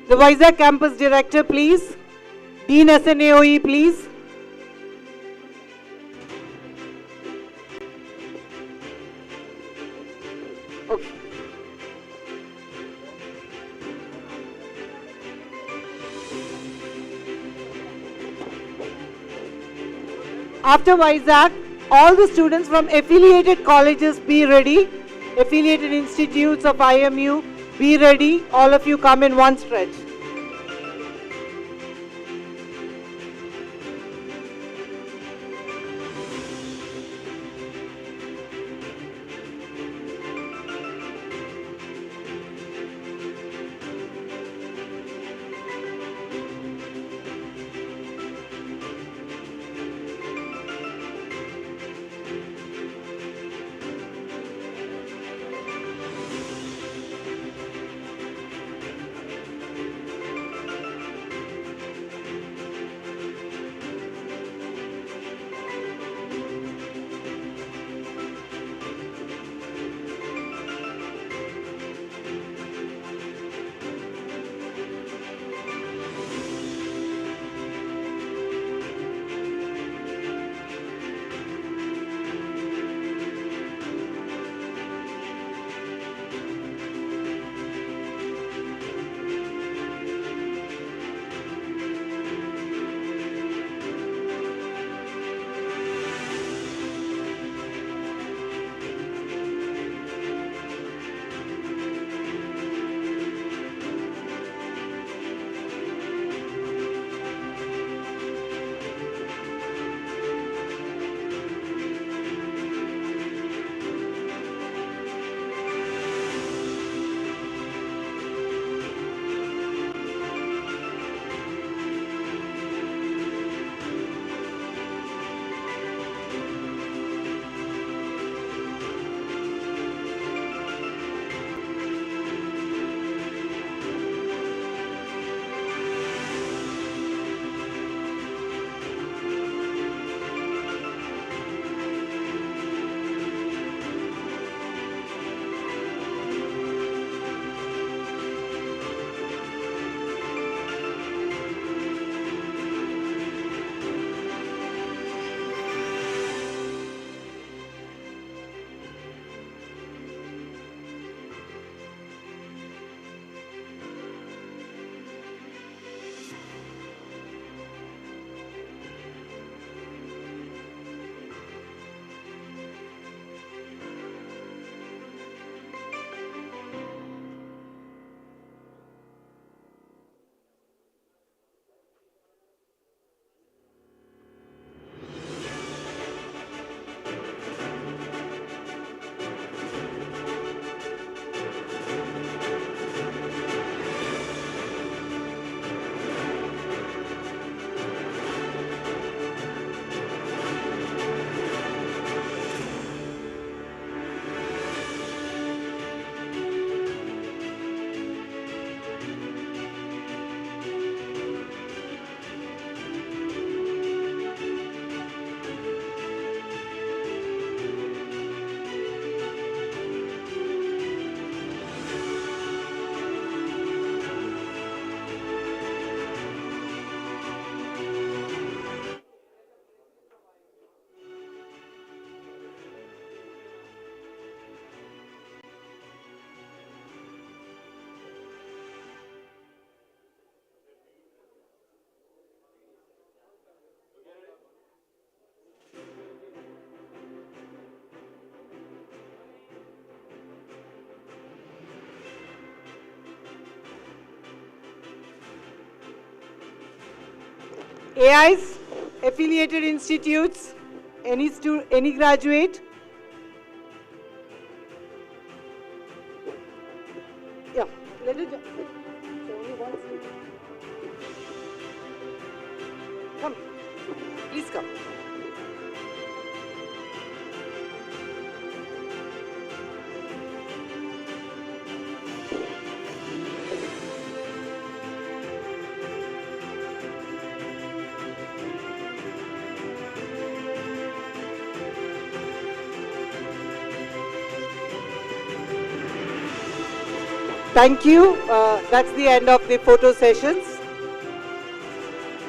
The Vizag campus director, please. Dean SNAOE, please. Okay. After Vizag, all the students from affiliated colleges be ready. Affiliated institutes of IMU, be ready. All of you come in one stretch. AIs, affiliated institutes, any graduate? Yeah, let it only one student. Come, please come. Thank you. That's the end of the photo sessions.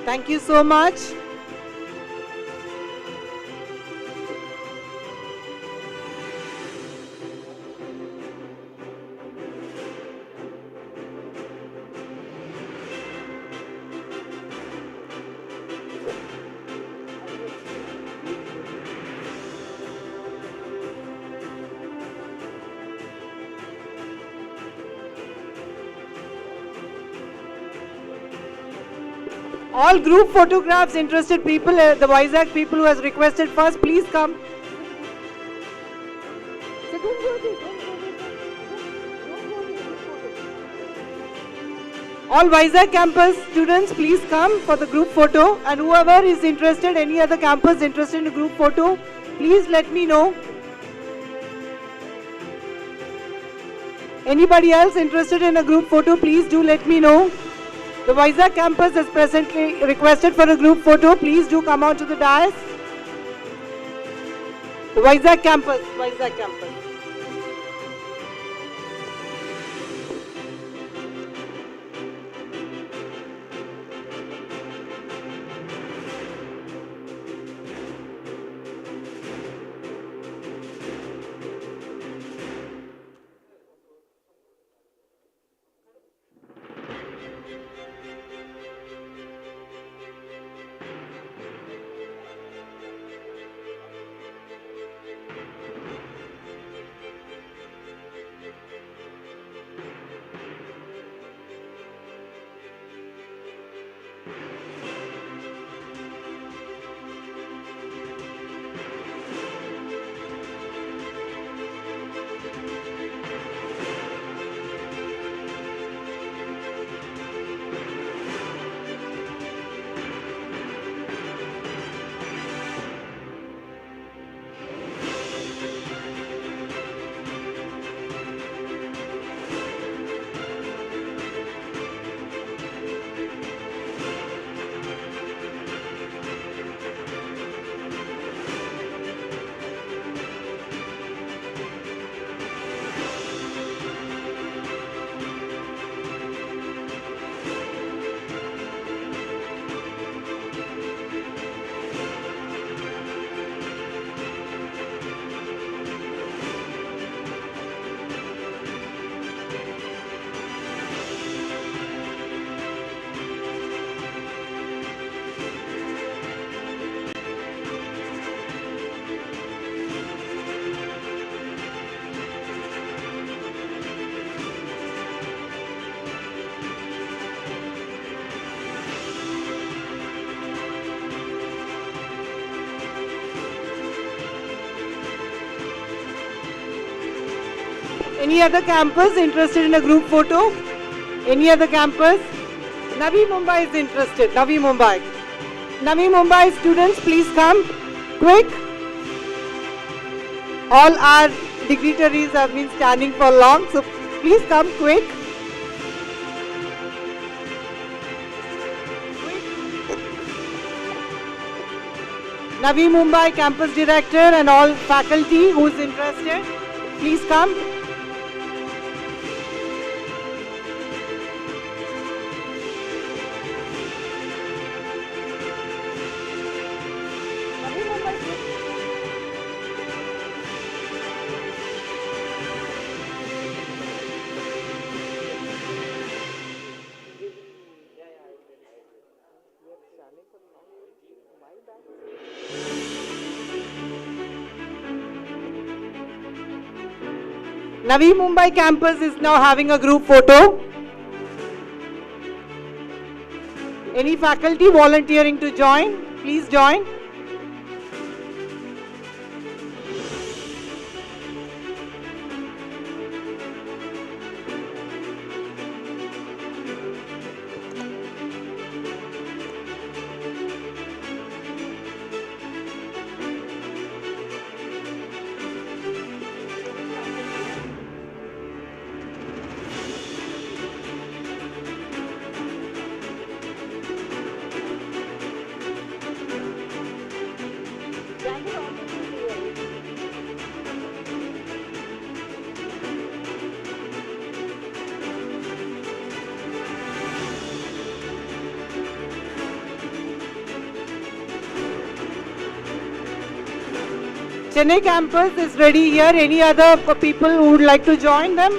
Thank you so much. All group photographs, interested people, the Vizag people who has requested first, please come. All Vizag campus students, please come for the group photo. And whoever is interested, any other campus interested in a group photo, please let me know. Anybody else interested in a group photo, please do let me know. The Vizag campus is presently requested for a group photo. Please do come out to the dais. The Vizag campus, Vizag campus. Any other campus interested in a group photo? Any other campus? Navi Mumbai is interested. Navi Mumbai. Navi Mumbai students, please come. Quick. All our dignitaries have been standing for long, so please come quick. Navi Mumbai campus director and all faculty who is interested, please come. Navi Mumbai campus is now having a group photo. Any faculty volunteering to join? Please join. Chennai campus is ready here. Any other people who would like to join them?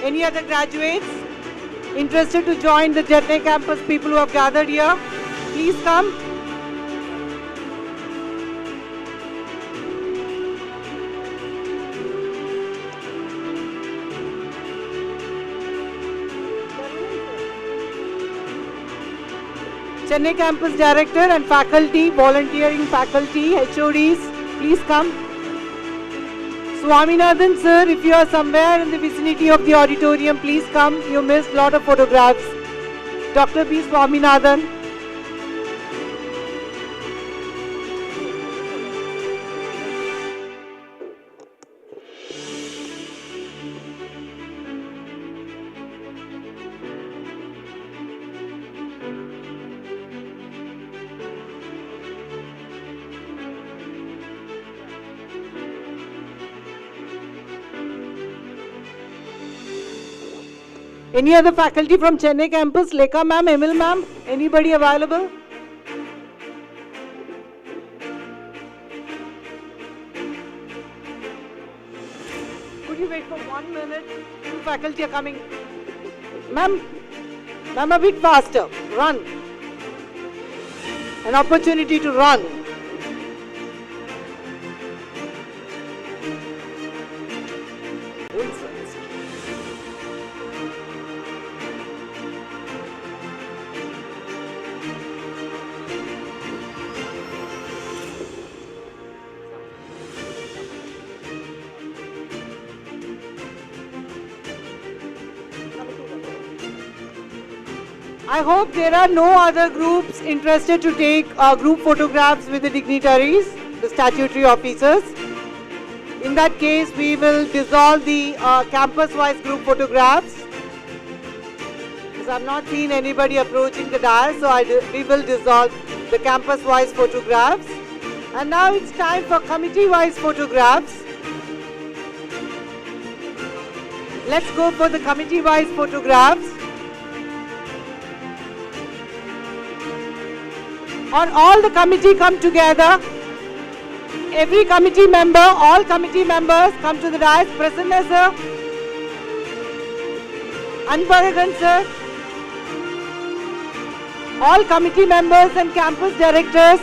Any other graduates interested to join the Chennai campus people who have gathered here? Please come. Chennai campus director and faculty, volunteering faculty, HODs, please come. Swaminathan sir, if you are somewhere in the vicinity of the auditorium, please come. You missed a lot of photographs. Dr. B. Swaminathan. Any other faculty from Chennai campus? Lekha ma'am, Emil ma'am, anybody available? Could you wait for 1 minute? Two faculty are coming. Ma'am, a bit faster. Run. An opportunity to run. I hope there are no other groups interested to take group photographs with the dignitaries, the statutory officers. In that case, we will dissolve the campus-wise group photographs. Because I have not seen anybody approaching the dais, so we will dissolve the campus-wise photographs. And now it's time for committee-wise photographs. Let's go for the committee-wise photographs. On all the committee come together. Every committee member, all committee members come to the dais. Prasanna sir, Anparagan sir, all committee members and campus directors,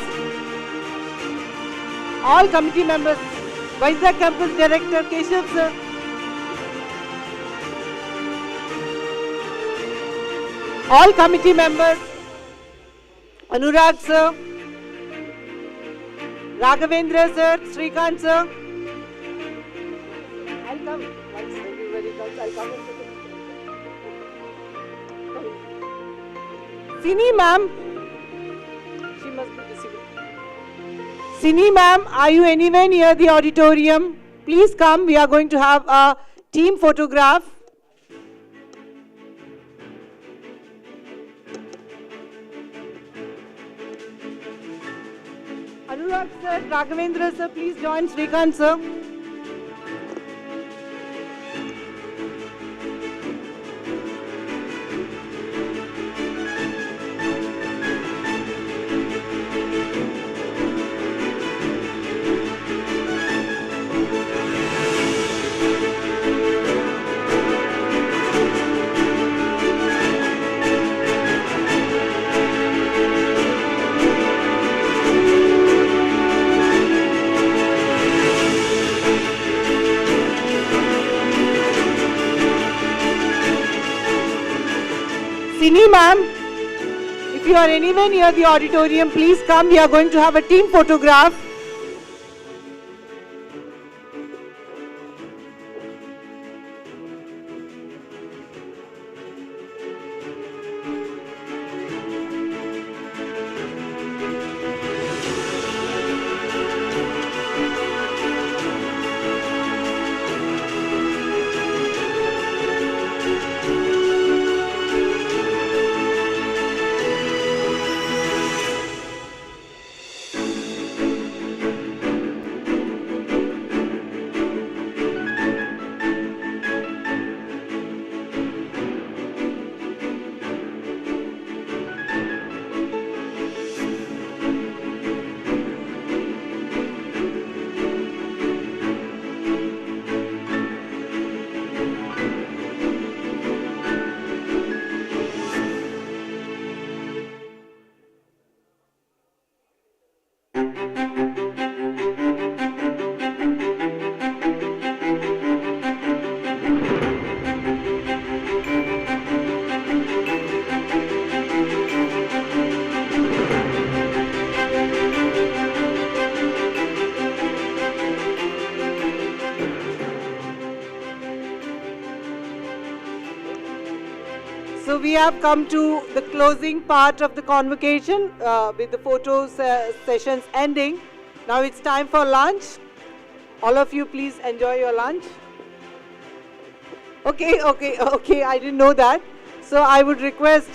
all committee members, Vizag campus director Keshav sir, all committee members, Anurag sir, Raghavendra sir, Srikant sir. I'll come. Once everybody comes, I'll come. Sini ma'am. She must be busy. Sini ma'am, are you anywhere near the auditorium? Please come. We are going to have a team photograph. Anurag sir, Raghavendra sir, please join Srikant sir. Sini ma'am, if you are anywhere near the auditorium, please come. We are going to have a team photograph. So we have come to the closing part of the convocation with the photo sessions ending. Now it's time for lunch. All of you please enjoy your lunch. Okay, I didn't know that. So I would request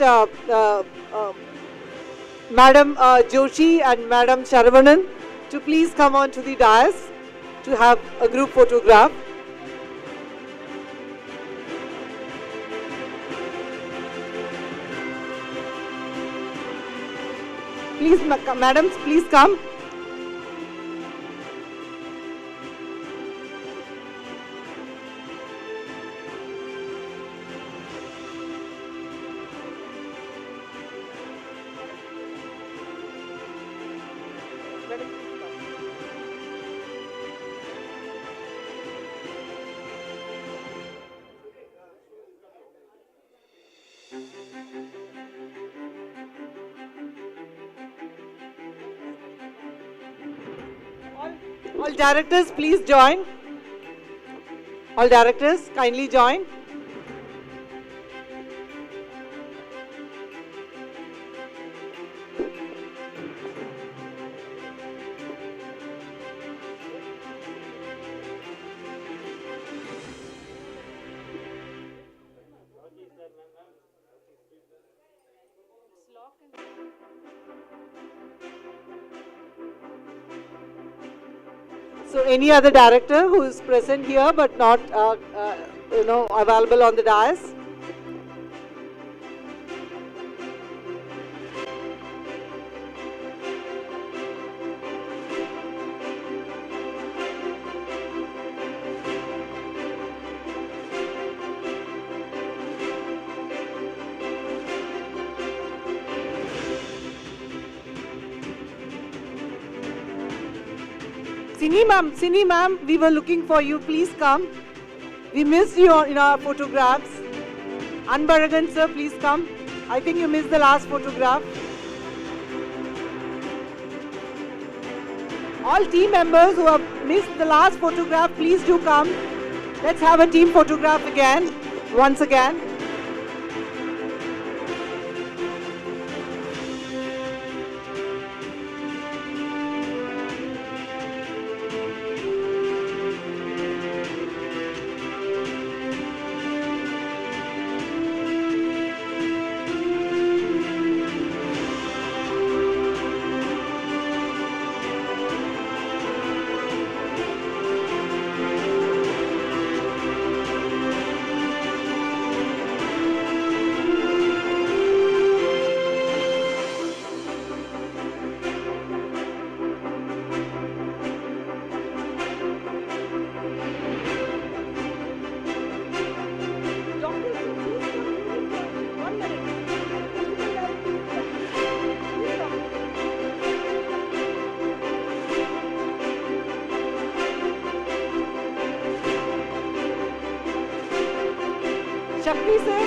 Madam Joshi and Madam Sharavanan to please come on to the dais to have a group photograph. Please, madams, please come. All directors, please join. All directors, kindly join. So any other director who is present here but not available on the dais? Sini ma'am, we were looking for you. Please come. We missed you in our photographs. Anbaragan sir, please come. I think you missed the last photograph. All team members who have missed the last photograph, please do come. Let's have a team photograph again, once again. Shakti sir.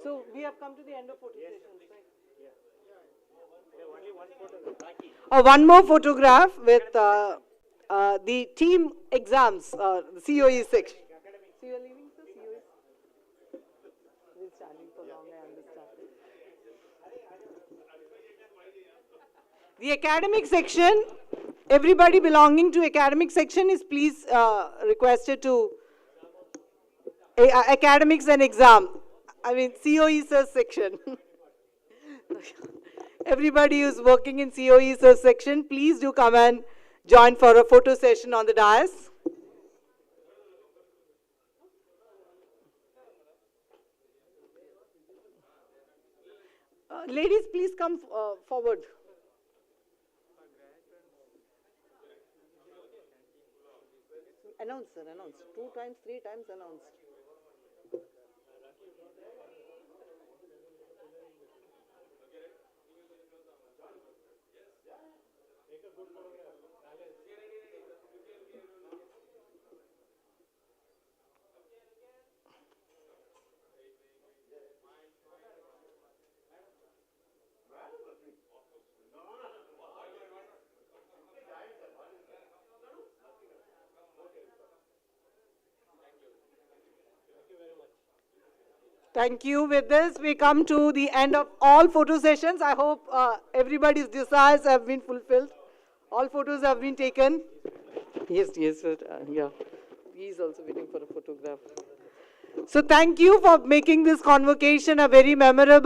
So we have come to the end of photo sessions, right? One more photograph with the team exams, the COE section. So you are leaving, sir? COE? We're standing for long, I understand. The academic section, everybody belonging to academic section is please requested to academics and exam. I mean COE sir section. Everybody who's working in COE sir section, please do come and join for a photo session on the dais. Ladies, please come forward. Announce, sir, announce. 2 times, 3 times announce. Thank you. With this, we come to the end of all photo sessions. I hope everybody's desires have been fulfilled. All photos have been taken. Yes, sir. Yeah. He's also waiting for a photograph. So thank you for making this convocation a very memorable